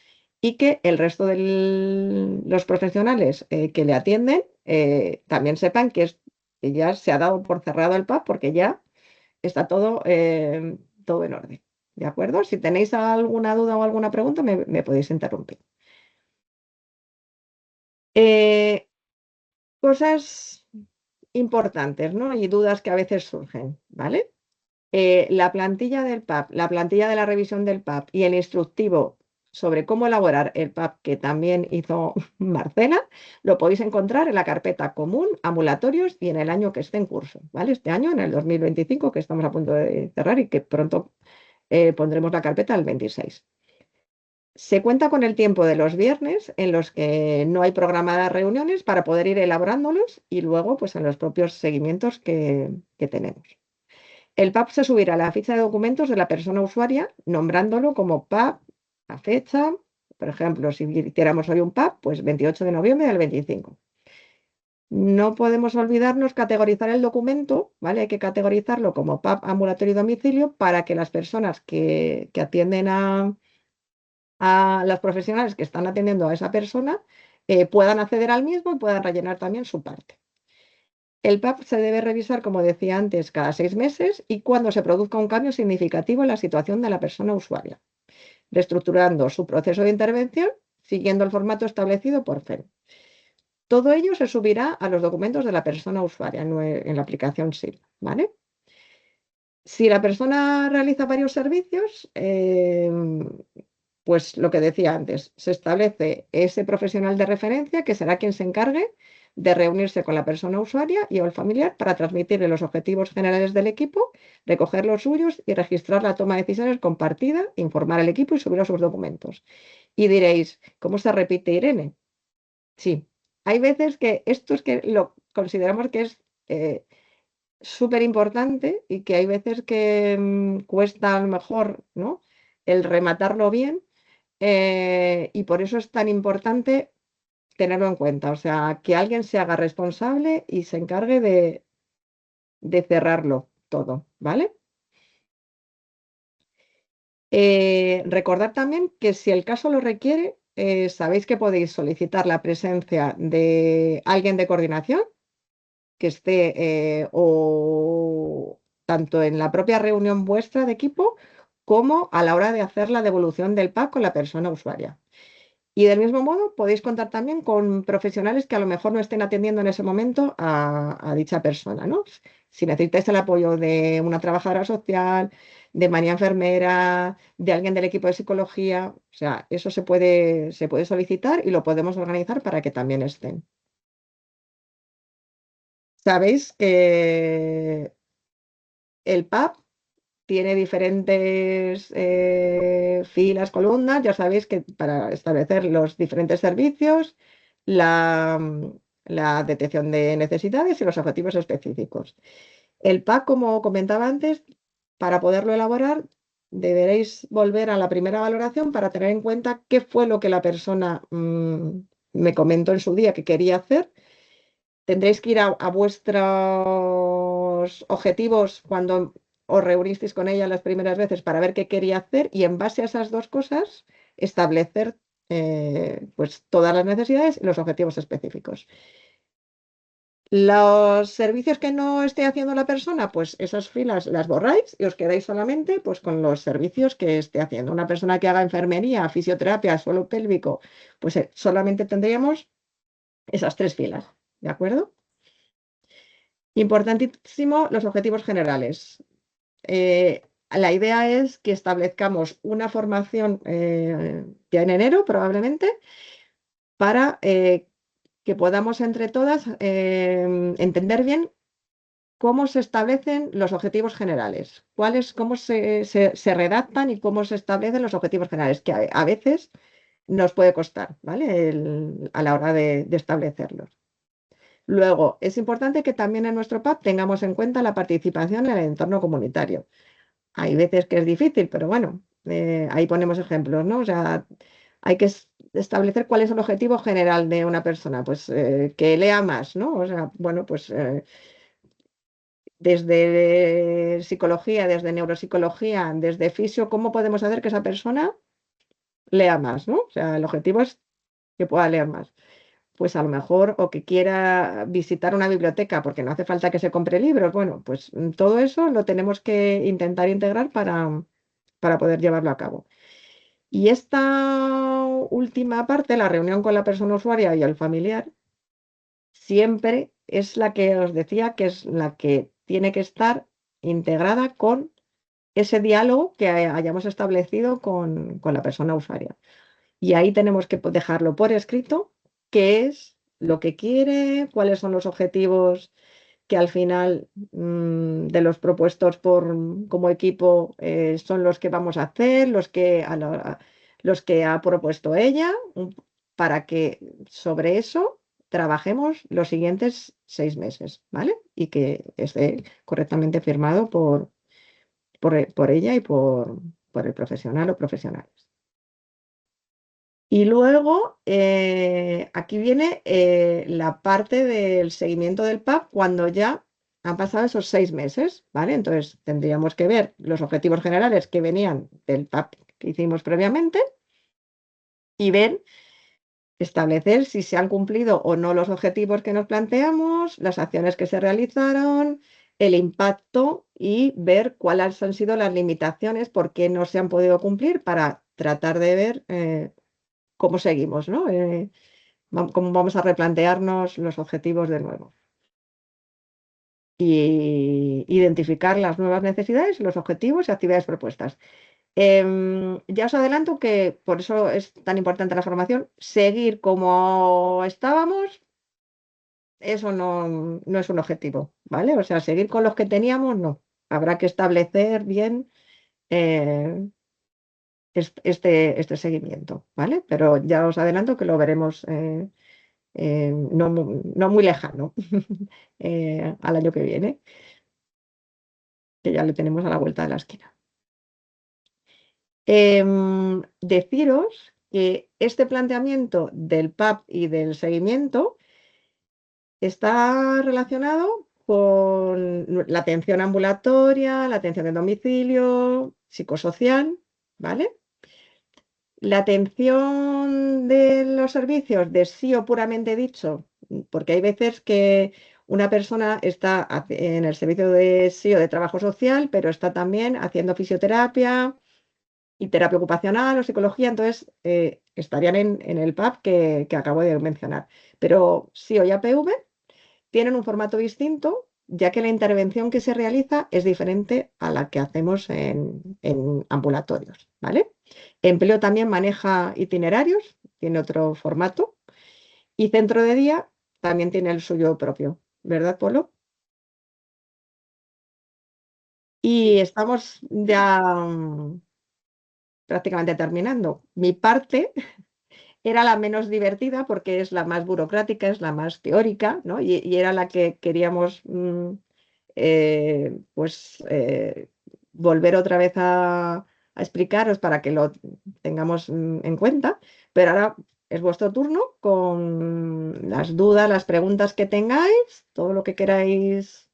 y que el resto de los profesionales que le atienden también sepan que ya se ha dado por cerrado el PAP porque ya está todo en orden. ¿De acuerdo? Si tenéis alguna duda o alguna pregunta, me podéis interrumpir. Cosas importantes, ¿no? Y dudas que a veces surgen, ¿vale? La plantilla del PAP, la plantilla de la revisión del PAP y el instructivo sobre cómo elaborar el PAP que también hizo Marcela, lo podéis encontrar en la carpeta común, ambulatorios y en el año que esté en curso, ¿vale? Este año, en el 2025, que estamos a punto de cerrar y que pronto pondremos la carpeta el 26. Se cuenta con el tiempo de los viernes en los que no hay programadas reuniones para poder ir elaborándolos y luego pues en los propios seguimientos que tenemos. El PAP se subirá a la ficha de documentos de la persona usuaria nombrándolo como PAP, la fecha, por ejemplo, si hiciéramos hoy un PAP, pues 28 de noviembre del 25. No podemos olvidarnos categorizar el documento, ¿vale? Hay que categorizarlo como PAP ambulatorio y domicilio para que las personas que atienden a los profesionales que están atendiendo a esa persona puedan acceder al mismo y puedan rellenar también su parte. El PAP se debe revisar, como decía antes, cada 6 meses y cuando se produzca un cambio significativo en la situación de la persona usuaria, reestructurando su proceso de intervención siguiendo el formato establecido por FEM. Todo ello se subirá a los documentos de la persona usuaria en la aplicación SIP, ¿vale? Si la persona realiza varios servicios, pues lo que decía antes, se establece ese profesional de referencia que será quien se encargue de reunirse con la persona usuaria y o el familiar para transmitirle los objetivos generales del equipo, recoger los suyos y registrar la toma de decisiones compartida, informar al equipo y subir a sus documentos. Y diréis, ¿cómo se repite Irene? Sí, hay veces que esto es que lo consideramos que es súper importante y que hay veces que cuesta a lo mejor, ¿no?, el rematarlo bien. Y por eso es tan importante tenerlo en cuenta, o sea, que alguien se haga responsable y se encargue de cerrarlo todo, ¿vale? Recordad también que si el caso lo requiere, sabéis que podéis solicitar la presencia de alguien de coordinación que esté o tanto en la propia reunión vuestra de equipo como a la hora de hacer la devolución del PAC con la persona usuaria. Y del mismo modo podéis contar también con profesionales que a lo mejor no estén atendiendo en ese momento a dicha persona, ¿no? Si necesitáis el apoyo de una trabajadora social, de manía enfermera, de alguien del equipo de psicología, o sea, eso se puede solicitar y lo podemos organizar para que también estén. Sabéis que el PAP tiene diferentes filas, columnas. Ya sabéis que para establecer los diferentes servicios, la detección de necesidades y los objetivos específicos. El PAC, como comentaba antes, para poderlo elaborar, deberéis volver a la primera valoración para tener en cuenta qué fue lo que la persona me comentó en su día que quería hacer. Tendréis que ir a vuestros objetivos cuando os reunisteis con ella las primeras veces para ver qué quería hacer y en base a esas dos cosas establecer pues todas las necesidades y los objetivos específicos. Los servicios que no esté haciendo la persona, pues esas filas las borráis y os quedáis solamente pues, con los servicios que esté haciendo. Una persona que haga enfermería, fisioterapia, suelo pélvico, pues solamente tendríamos esas 3 filas, ¿de acuerdo? Importantísimo los objetivos generales. La idea es que establezcamos una formación ya en enero probablemente para que podamos entre todas entender bien cómo se establecen los objetivos generales, cómo se redactan y cómo se establecen los objetivos generales, que a veces nos puede costar, ¿vale? A la hora de establecerlos. Luego, es importante que también en nuestro PAP tengamos en cuenta la participación en el entorno comunitario. Hay veces que es difícil, pero bueno, ahí ponemos ejemplos, ¿no? O sea, hay que establecer cuál es el objetivo general de una persona, pues que lea más, ¿no? O sea, bueno, pues desde psicología, desde neuropsicología, desde fisio, ¿cómo podemos hacer que esa persona lea más, ¿no? O sea, el objetivo es que pueda leer más. Pues a lo mejor, o que quiera visitar una biblioteca, porque no hace falta que se compre libros. Bueno, pues todo eso lo tenemos que intentar integrar para poder llevarlo a cabo. Y esta última parte, la reunión con la persona usuaria y el familiar, siempre es la que os decía que es la que tiene que estar integrada con ese diálogo que hayamos establecido con la persona usuaria. Y ahí tenemos que dejarlo por escrito, qué es lo que quiere, cuáles son los objetivos que al final de los propuestos como equipo son los que vamos a hacer, los que ha propuesto ella, para que sobre eso trabajemos los siguientes 6 meses, ¿vale? Y que esté correctamente firmado por ella y por el profesional o profesionales. Y luego, aquí viene la parte del seguimiento del PAP cuando ya han pasado esos 6 meses, ¿vale? Entonces, tendríamos que ver los objetivos generales que venían del PAP que hicimos previamente y establecer si se han cumplido o no los objetivos que nos planteamos, las acciones que se realizaron, el impacto y ver cuáles han sido las limitaciones, por qué no se han podido cumplir, para tratar de ver cómo seguimos, ¿no? Cómo vamos a replantearnos los objetivos de nuevo. Y identificar las nuevas necesidades, los objetivos y actividades propuestas. Ya os adelanto que por eso es tan importante la formación. Seguir como estábamos, eso no es un objetivo, ¿vale? O sea, seguir con los que teníamos, no. Habrá que establecer bien este seguimiento, ¿vale? Pero ya os adelanto que lo veremos no muy lejano al año que viene, que ya lo tenemos a la vuelta de la esquina. Deciros que este planteamiento del PAP y del seguimiento está relacionado con la atención ambulatoria, la atención en domicilio, psicosocial, ¿vale? La atención de los servicios de SIO puramente dicho, porque hay veces que una persona está en el servicio de SIO de trabajo social, pero está también haciendo fisioterapia y terapia ocupacional o psicología, entonces estarían en el PAP que acabo de mencionar. Pero SIO y APV tienen un formato distinto, ya que la intervención que se realiza es diferente a la que hacemos en ambulatorios, ¿vale? Empleo también maneja itinerarios, tiene otro formato, y centro de día también tiene el suyo propio, ¿verdad, Polo? Y estamos ya prácticamente terminando. Mi parte era la menos divertida porque es la más burocrática, es la más teórica, ¿no? Y era la que queríamos volver otra vez a explicaros para que lo tengamos en cuenta, pero ahora es vuestro turno con las dudas, las preguntas que tengáis, todo lo que queráis.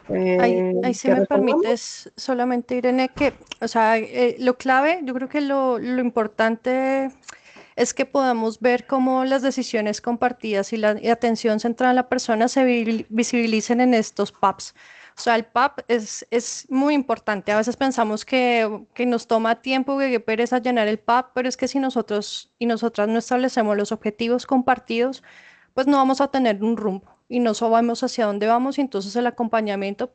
Ahí si que me respondamos. permites solamente, Irene, que, o sea, lo clave, yo creo que lo importante es que podamos ver cómo las decisiones compartidas y la atención centrada en la persona se visibilicen en estos PAPs. O sea, el PAP es muy importante. A veces pensamos que nos toma tiempo, que pereza llenar el PAP, pero es que si nosotros y nosotras no establecemos los objetivos compartidos, pues no vamos a tener un rumbo y no sabemos hacia dónde vamos y entonces el acompañamiento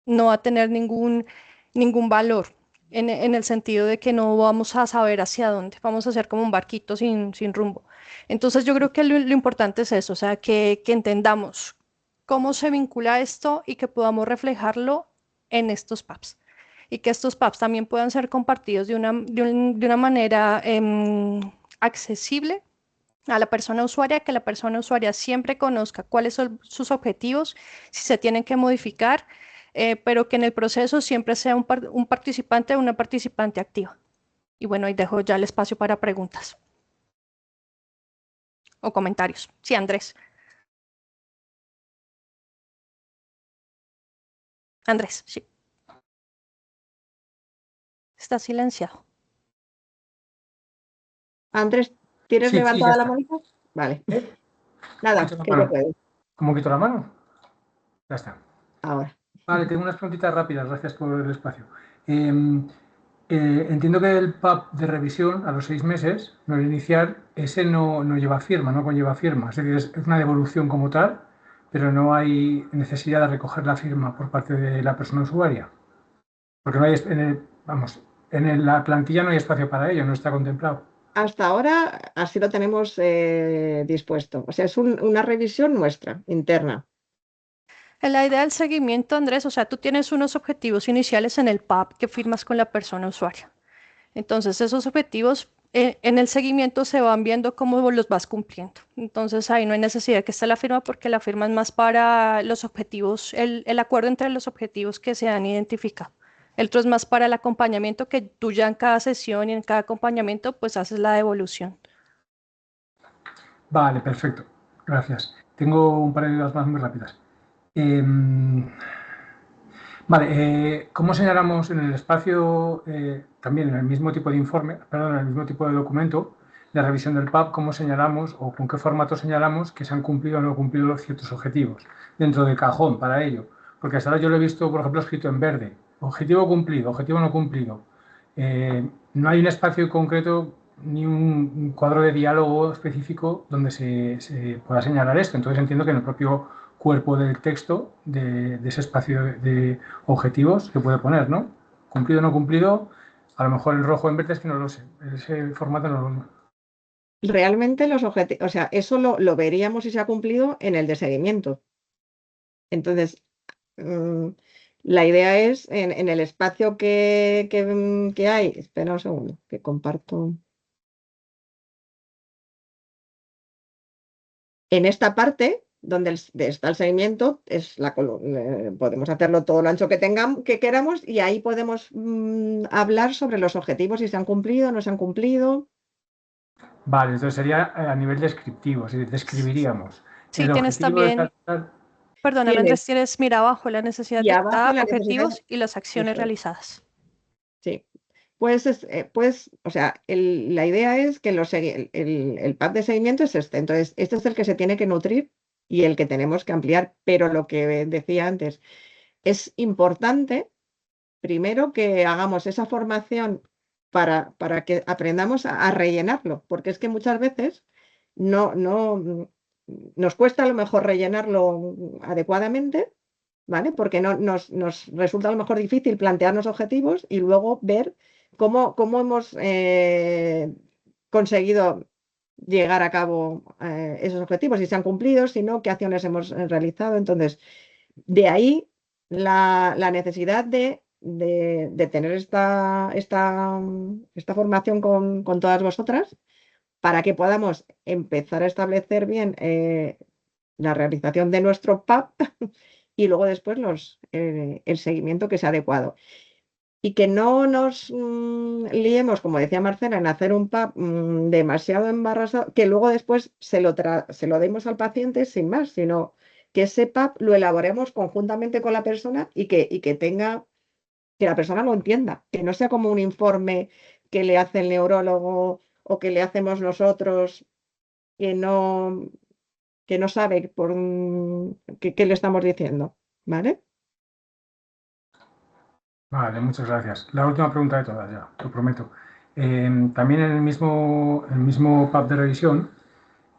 no va a tener ningún valor en el sentido de que no vamos a saber hacia dónde, vamos a ser como un barquito sin rumbo. Entonces yo creo que lo importante es eso, o sea, que entendamos cómo se vincula esto y que podamos reflejarlo en estos PAPs. Y que estos PAPs también puedan ser compartidos de una manera accesible a la persona usuaria, que la persona usuaria siempre conozca cuáles son sus objetivos, si se tienen que modificar, pero que en el proceso siempre sea un participante o una participante activa. Y bueno, ahí dejo ya el espacio para preguntas o comentarios. Sí, Andrés. Andrés, sí. Está silenciado. Andrés, ¿tienes Sí, ya levantada la está. manita? Vale. Nada, Quito la que te mano. puedes. ¿Cómo quito la mano? Ya está. Ahora. Vale, tengo unas preguntitas rápidas, gracias por el espacio. Entiendo que el PAP de revisión a los 6 meses, no el inicial, ese no lleva firma, no conlleva firma. Es decir, es una devolución como tal, pero no hay necesidad de recoger la firma por parte de la persona usuaria. Porque no hay, la plantilla no hay espacio para ello, no está contemplado. hasta ahora así lo tenemos dispuesto. O sea, es una revisión nuestra, interna. La idea del seguimiento, Andrés, o sea, tú tienes unos objetivos iniciales en el PAP que firmas con la persona usuaria. Entonces, esos objetivos en el seguimiento se van viendo cómo los vas cumpliendo. Entonces, ahí no hay necesidad que esté la firma porque la firma es más para los objetivos, el acuerdo entre los objetivos que se han identificado. El otro es más para el acompañamiento que tú ya en cada sesión y en cada acompañamiento pues haces la devolución. Vale, perfecto. Gracias. Tengo un par de dudas más muy rápidas. Vale, ¿cómo señalamos en el espacio, también en el mismo tipo de informe, perdón, en el mismo tipo de documento de revisión del PAP, cómo señalamos o con qué formato señalamos que se han cumplido o no cumplido los ciertos objetivos dentro del cajón para ello? Porque hasta ahora yo lo he visto, por ejemplo, escrito en verde, objetivo cumplido, objetivo no cumplido. No hay un espacio concreto ni un cuadro de diálogo específico donde se pueda señalar esto. Entonces entiendo que en el propio cuerpo del texto de ese espacio de objetivos se puede poner, ¿no? Cumplido o no cumplido, a lo mejor el rojo en verde es que no lo sé. Ese formato no lo... Realmente los objetivos, o sea, eso lo veríamos si se ha cumplido en el de seguimiento. Entonces, la idea es en el espacio que hay. Espera un segundo, que comparto. En esta parte, donde está el seguimiento, podemos hacerlo todo lo ancho que queramos y ahí podemos hablar sobre los objetivos, si se han cumplido o no se han cumplido. Vale, entonces sería a nivel descriptivo, si describiríamos. Sí, El tienes objetivo de también, tal, perdóname Andrés, tienes, mira abajo la necesidad y de abajo la necesidad, objetivos y las acciones eso es. realizadas. Sí, pues, o sea, la idea es que el PAP de seguimiento es este. Entonces, este es el que se tiene que nutrir y el que tenemos que ampliar. Pero lo que decía antes, es importante, primero, que hagamos esa formación para que aprendamos a rellenarlo, porque es que muchas veces no nos cuesta a lo mejor rellenarlo adecuadamente, ¿vale? Porque nos resulta a lo mejor difícil plantearnos objetivos y luego ver cómo hemos conseguido llegar a cabo esos objetivos, si se han cumplido, si no, qué acciones hemos realizado. Entonces, de ahí la necesidad de tener esta formación con todas vosotras para que podamos empezar a establecer bien la realización de nuestro PAP y luego después el seguimiento que sea adecuado. Y que no nos liemos, como decía Marcela, en hacer un PAP demasiado embarrasado, que luego después se lo demos al paciente sin más, sino que ese PAP lo elaboremos conjuntamente con la persona y que la persona lo entienda, que no sea como un informe que le hace el neurólogo o que le hacemos nosotros, que no sabe qué le estamos diciendo, ¿vale? Vale, muchas gracias. La última pregunta de todas ya, lo prometo. También en el mismo PAP de revisión,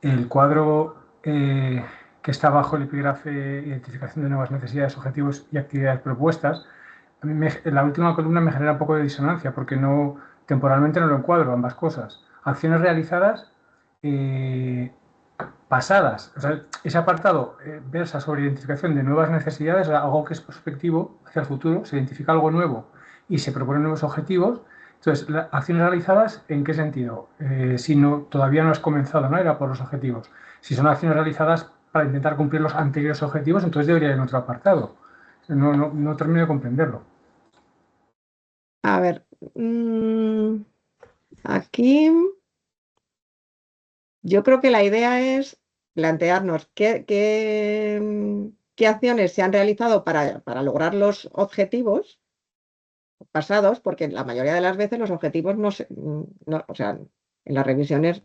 el cuadro que está bajo el epígrafe Identificación de nuevas necesidades, objetivos y actividades propuestas, a mí la última columna me genera un poco de disonancia porque temporalmente no lo encuadro ambas cosas. Acciones realizadas pasadas. O sea, ese apartado versa sobre identificación de nuevas necesidades, algo que es prospectivo hacia el futuro, se identifica algo nuevo y se proponen nuevos objetivos. Entonces, acciones realizadas, ¿en qué sentido? Si todavía no has comenzado, ¿no? Era por los objetivos. Si son acciones realizadas para intentar cumplir los anteriores objetivos, entonces debería ir en otro apartado. No termino de comprenderlo. A ver, aquí yo creo que la idea es plantearnos qué acciones se han realizado para lograr los objetivos pasados, porque la mayoría de las veces los objetivos o sea, en las revisiones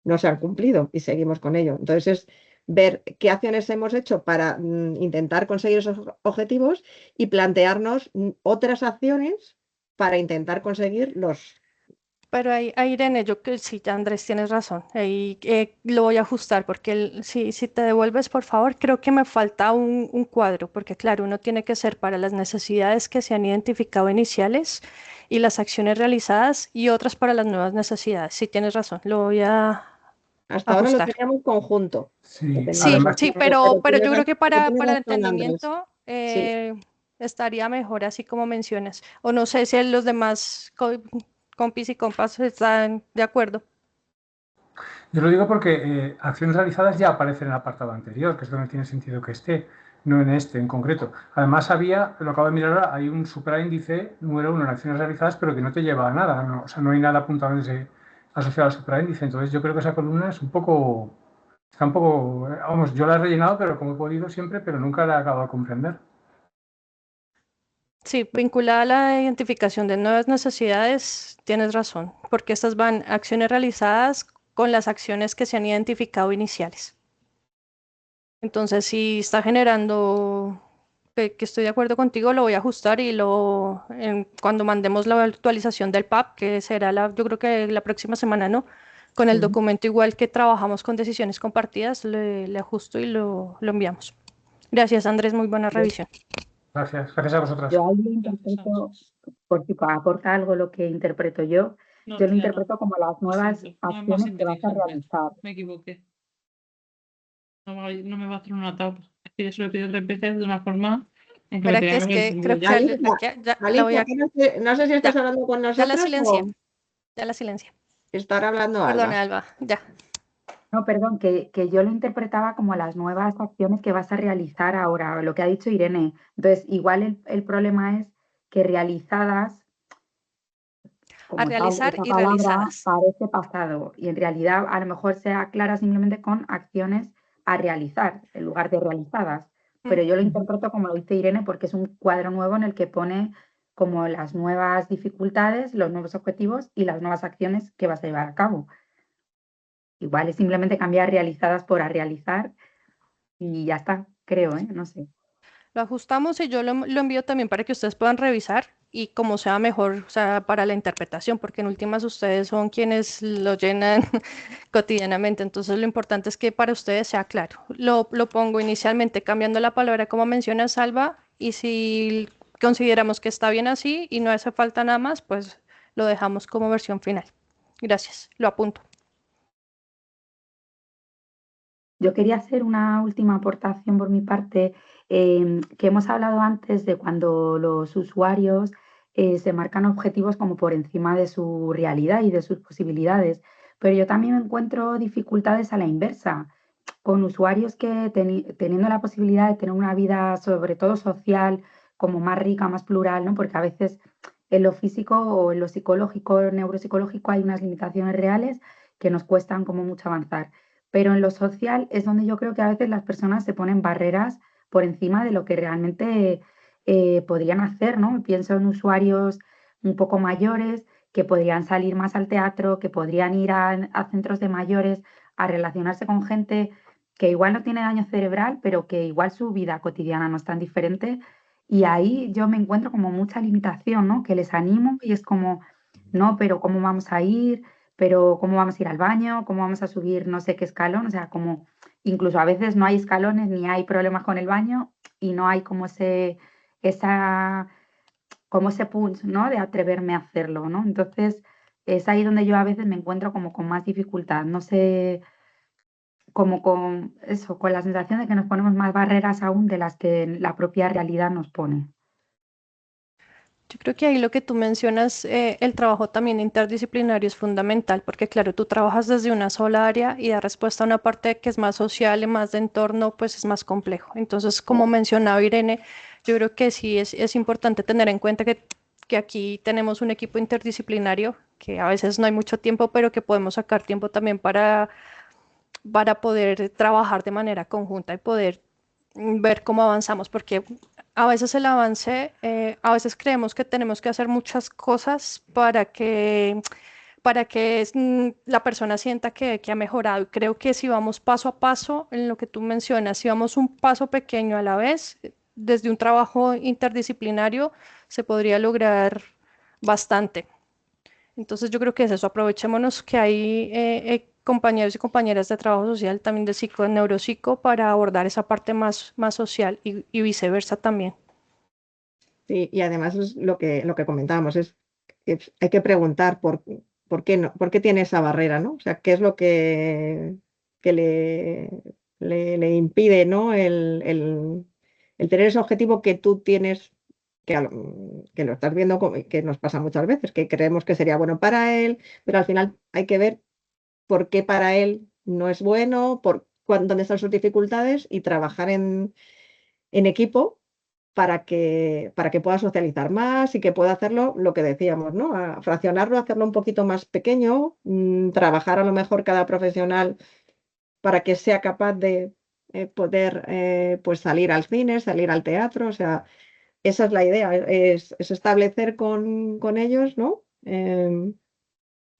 no se han cumplido y seguimos con ello. Entonces es ver qué acciones hemos hecho para intentar conseguir esos objetivos y plantearnos otras acciones para intentar conseguir los... Pero ahí, Irene, yo que sí, Andrés, tienes razón. Ahí lo voy a ajustar porque si te devuelves, por favor, creo que me falta un cuadro, porque claro, uno tiene que ser para las necesidades que se han identificado iniciales y las acciones realizadas y otras para las nuevas necesidades. Sí, tienes razón, lo voy a Hasta ahora lo ajustar. teníamos conjunto. Sí, Sí, además, sí, Pero pero tienes yo creo que para tienes el razón, Andrés. entendimiento Sí. estaría mejor así como mencionas. O no sé si los demás compis y compas están de acuerdo. yo lo digo porque acciones realizadas ya aparecen en el apartado anterior, que es donde tiene sentido que esté, no en este en concreto. Además, lo acabo de mirar ahora, hay un superíndice número 1 en acciones realizadas, pero que no te lleva a nada, ¿no? O sea, no hay nada apuntado asociado al superíndice. Entonces, yo creo que esa columna es está un poco, vamos, yo la he rellenado, pero como he podido siempre, pero nunca la he acabado de comprender. Sí, vinculada a la identificación de nuevas necesidades, tienes razón, porque estas van acciones realizadas con las acciones que se han identificado iniciales. Entonces, si está generando que estoy de acuerdo contigo, lo voy a ajustar y cuando mandemos la actualización del PAP, que será yo creo que la próxima semana, ¿no? Con el documento igual que trabajamos con decisiones compartidas, le ajusto y lo enviamos. Gracias, Andrés, muy buena revisión. Gracias a vosotras. Yo ahí lo interpreto, por si aporta algo lo que interpreto yo, No, yo lo tía, no. interpreto como las Lo nuevas siento, no es más acciones que vas a inteligente. realizar. Me equivoqué. No me va a hacer una tabla. Es que ya se lo he pedido 3 veces de una forma en que me Espera, tenía que que es haber que entendido creo ya. que ya la voy Alicia, a... no sé si estás Ya, hablando con ya la nosotros silencié, o ya la silencié. estará hablando Alba. Perdona, Alba, ya. No, perdón, que yo lo interpretaba como las nuevas acciones que vas a realizar ahora, lo que ha dicho Irene. Entonces, igual el problema es que realizadas, A como tal, realizar esa y palabra realizadas. parece pasado y en realidad a lo mejor se aclara simplemente con acciones a realizar en lugar de realizadas. Pero yo lo interpreto como lo dice Irene porque es un cuadro nuevo en el que pone como las nuevas dificultades, los nuevos objetivos y las nuevas acciones que vas a llevar a cabo. Igual es simplemente cambiar realizadas por a realizar y ya está, creo, ¿eh? No sé. Lo ajustamos y yo lo envío también para que ustedes puedan revisar y como sea mejor, o sea, para la interpretación, porque en últimas ustedes son quienes lo llenan cotidianamente. Entonces lo importante es que para ustedes sea claro. Lo pongo inicialmente cambiando la palabra como menciona Salva y si consideramos que está bien así y no hace falta nada más, pues lo dejamos como versión final. Gracias, lo apunto. Yo quería hacer una última aportación por mi parte, que hemos hablado antes de cuando los usuarios se marcan objetivos como por encima de su realidad y de sus posibilidades, pero yo también encuentro dificultades a la inversa, con usuarios que teniendo la posibilidad de tener una vida sobre todo social como más rica, más plural, ¿no? Porque a veces en lo físico o en lo psicológico, neuropsicológico hay unas limitaciones reales que nos cuestan como mucho avanzar. Pero en lo social es donde yo creo que a veces las personas se ponen barreras por encima de lo que realmente podrían hacer, ¿no? Pienso en usuarios un poco mayores que podrían salir más al teatro, que podrían ir a centros de mayores a relacionarse con gente que igual no tiene daño cerebral, pero que igual su vida cotidiana no es tan diferente. Y ahí yo me encuentro como mucha limitación, ¿no? Que les animo y es como, no, pero ¿cómo vamos a ir? Pero ¿cómo vamos a ir al baño? ¿Cómo vamos a subir no sé qué escalón? O sea, como incluso a veces no hay escalones ni hay problemas con el baño y no hay como como ese punch, ¿no? De atreverme a hacerlo, ¿no? Entonces es ahí donde yo a veces me encuentro como con más dificultad. No sé, como con eso, con la sensación de que nos ponemos más barreras aún de las que la propia realidad nos pone. Yo creo que ahí lo que tú mencionas, el trabajo también interdisciplinario es fundamental, porque claro, tú trabajas desde una sola área y dar respuesta a una parte que es más social y más de entorno, pues es más complejo. Entonces, como mencionaba Irene, yo creo que sí es importante tener en cuenta que aquí tenemos un equipo interdisciplinario, que a veces no hay mucho tiempo, pero que podemos sacar tiempo también para poder trabajar de manera conjunta y poder ver cómo avanzamos, porque a veces el avance, a veces creemos que tenemos que hacer muchas cosas para que la persona sienta que ha mejorado. Y creo que si vamos paso a paso en lo que tú mencionas, si vamos un paso pequeño a la vez, desde un trabajo interdisciplinario, se podría lograr bastante. Entonces yo creo que es eso, aprovechémonos que hay compañeros y compañeras de trabajo social, también de de neuropsico, para abordar esa parte más social y viceversa también. Sí, y además es lo que comentábamos, es hay que preguntar por qué no, por qué tiene esa barrera, ¿no? O sea, qué es lo que le impide, ¿no? El tener ese objetivo que tú tienes, que lo estás viendo, que nos pasa muchas veces, que creemos que sería bueno para él, pero al final hay que ver por qué para él no es bueno, dónde están sus dificultades y trabajar en equipo para que pueda socializar más y que pueda hacerlo lo que decíamos, ¿no? A fraccionarlo, hacerlo un poquito más pequeño, trabajar a lo mejor cada profesional para que sea capaz de poder pues salir al cine, salir al teatro, o sea, esa es la idea, es establecer con ellos, ¿no?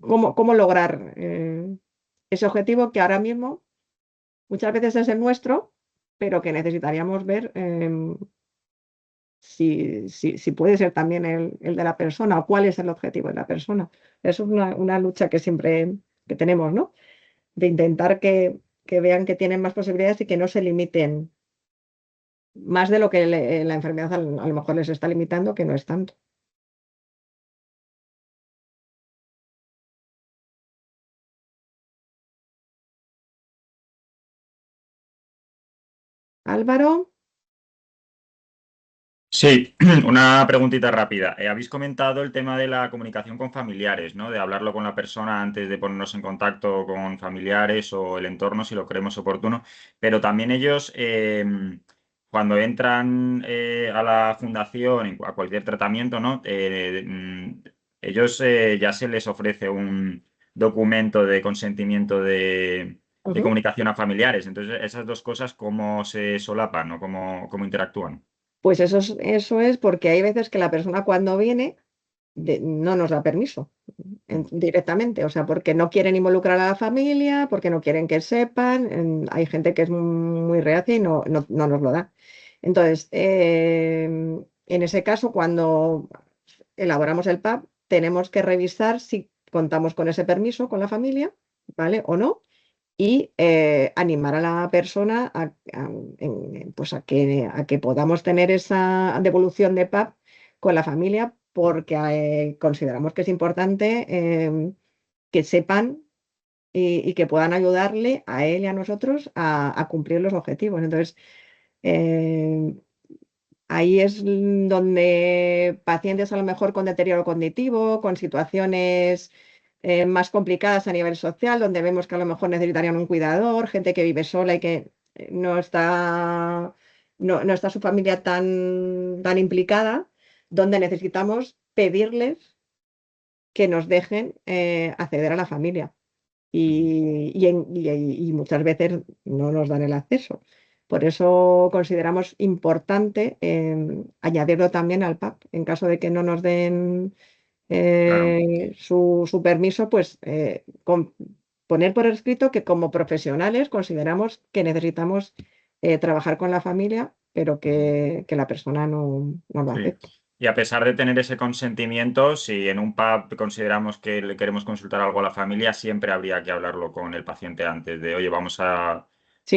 Cómo lograr ese objetivo que ahora mismo muchas veces es el nuestro, pero que necesitaríamos ver si puede ser también el de la persona o cuál es el objetivo de la persona. Es una lucha que siempre que tenemos, ¿no? De intentar que vean que tienen más posibilidades y que no se limiten más de lo que la enfermedad a lo mejor les está limitando, que no es tanto. Álvaro. Sí, una preguntita rápida. Habéis comentado el tema de la comunicación con familiares, ¿no? De hablarlo con la persona antes de ponernos en contacto con familiares o el entorno si lo creemos oportuno, pero también ellos, cuando entran a la fundación, a cualquier tratamiento, ¿no? Ellos ya se les ofrece un documento de consentimiento de comunicación a familiares. Entonces, esas dos cosas, ¿cómo se solapan o cómo interactúan? Pues eso es porque hay veces que la persona cuando viene no nos da permiso directamente, o sea, porque no quieren involucrar a la familia, porque no quieren que sepan, hay gente que es muy reacia y no nos lo da. Entonces, en ese caso, cuando elaboramos el PAP, tenemos que revisar si contamos con ese permiso con la familia, ¿vale? O no, y animar a la persona pues a que podamos tener esa devolución de PAP con la familia, porque consideramos que es importante que sepan y que puedan ayudarle a él y a nosotros a cumplir los objetivos. Entonces, eh, ahí es donde pacientes a lo mejor con deterioro cognitivo, con situaciones más complicadas a nivel social, donde vemos que a lo mejor necesitarían un cuidador, gente que vive sola y que no está su familia tan implicada, donde necesitamos pedirles que nos dejen acceder a la familia. Y muchas veces no nos dan el acceso. Por eso consideramos importante añadirlo también al PAP. En caso de que no nos den su permiso, pues poner por escrito que como profesionales consideramos que necesitamos trabajar con la familia, pero que la persona no lo acepte. Y a pesar de tener ese consentimiento, si en un PAP consideramos que le queremos consultar algo a la familia, siempre habría que hablarlo con el paciente antes de, oye, vamos a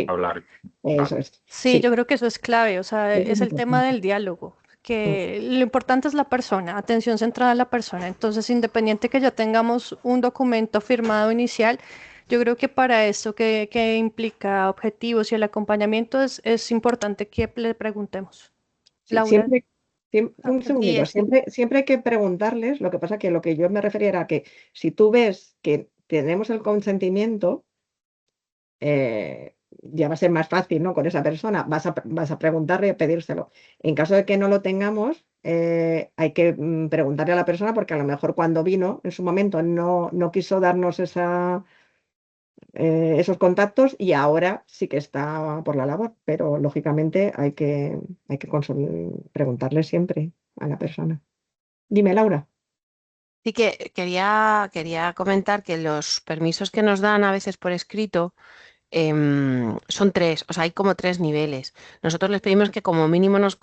hablar. Eso es. Sí, yo creo que eso es clave, o sea, Eso es es el tema importante. del diálogo, que lo importante es la persona, atención centrada en la persona. Entonces, independiente que ya tengamos un documento firmado inicial, yo creo que para esto que implica objetivos y el acompañamiento es importante que le preguntemos. Sí, Laura. un segundito, siempre hay que preguntarles, lo que pasa que lo que yo me refería era que si tú ves que tenemos el consentimiento, ya va a ser más fácil, ¿no? Con esa persona, vas a preguntarle y a pedírselo. En caso de que no lo tengamos, hay que preguntarle a la persona porque a lo mejor cuando vino en su momento no quiso darnos esos contactos y ahora sí que está por la labor, pero lógicamente hay que preguntarle siempre a la persona. Dime, Laura. Sí que quería comentar que los permisos que nos dan a veces por escrito son tres, o sea, hay como tres niveles. Nosotros les pedimos que como mínimo nos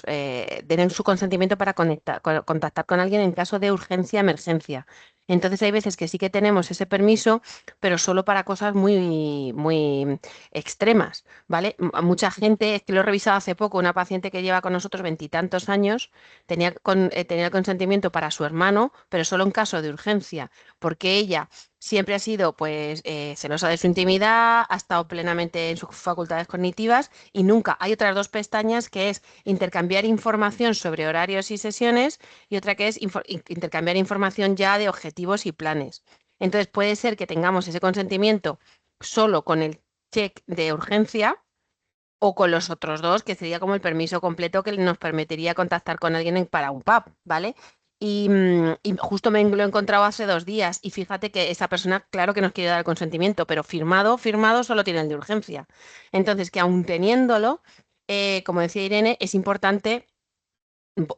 den su consentimiento para contactar con alguien en caso de urgencia, emergencia. Entonces hay veces que sí que tenemos ese permiso, pero solo para cosas muy, muy extremas, ¿vale? Mucha gente, es que lo he revisado hace poco, una paciente que lleva con nosotros 20 y tantos años, tenía el consentimiento para su hermano, pero solo en caso de urgencia, porque ella siempre ha sido pues celosa de su intimidad, ha estado plenamente en sus facultades cognitivas y nunca. Hay otras dos pestañas que es intercambiar información sobre horarios y sesiones y otra que es intercambiar información ya de objetivos y planes. Entonces puede ser que tengamos ese consentimiento solo con el check de urgencia o con los otros dos, que sería como el permiso completo que nos permitiría contactar con alguien para un pub, ¿vale? Y justo me lo he encontrado hace 2 días y fíjate que esa persona, claro que nos quiere dar el consentimiento, pero firmado solo tiene el de urgencia. Entonces, que aun teniéndolo, como decía Irene, es importante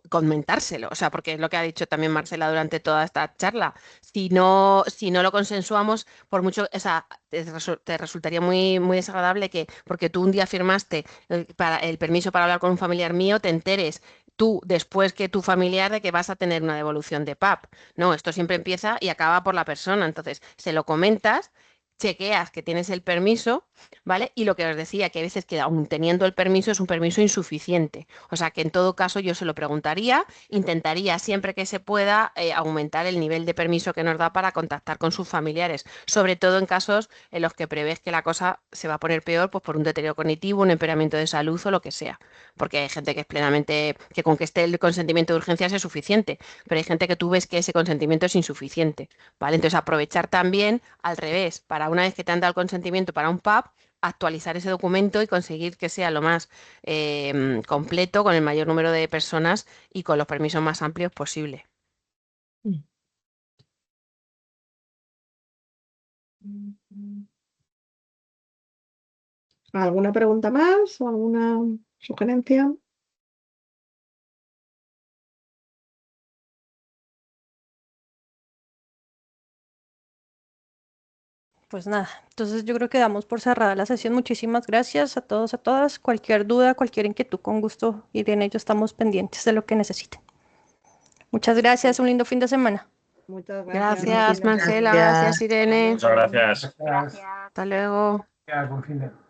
comentárselo, o sea, porque es lo que ha dicho también Marcela durante toda esta charla. Si no lo consensuamos, por mucho, o sea, te resultaría muy, muy desagradable que, porque tú un día firmaste para el permiso para hablar con un familiar mío, te enteres tú después que tu familiar de que vas a tener una devolución de PAP. No, esto siempre empieza y acaba por la persona. Entonces, se lo comentas, chequeas que tienes el permiso, ¿vale? Y lo que os decía, que a veces que aún teniendo el permiso es un permiso insuficiente. O sea que en todo caso yo se lo preguntaría, intentaría siempre que se pueda aumentar el nivel de permiso que nos da para contactar con sus familiares, sobre todo en casos en los que prevés que la cosa se va a poner peor, pues por un deterioro cognitivo, un empeoramiento de salud o lo que sea. Porque hay gente que es plenamente, que con que esté el consentimiento de urgencias es suficiente, pero hay gente que tú ves que ese consentimiento es insuficiente, ¿vale? Entonces aprovechar también al revés, para una vez que te han dado el consentimiento para un PAP, actualizar ese documento y conseguir que sea lo más completo, con el mayor número de personas y con los permisos más amplios posible. ¿Alguna pregunta más o alguna sugerencia? Pues nada, entonces yo creo que damos por cerrada la sesión. Muchísimas gracias a todos, a todas. Cualquier duda, cualquier inquietud, con gusto, Irene y yo estamos pendientes de lo que necesiten. Muchas gracias, un lindo fin de semana. Muchas gracias. Gracias, Marcela, gracias, Irene. Muchas gracias. Hasta luego. Buen fin de.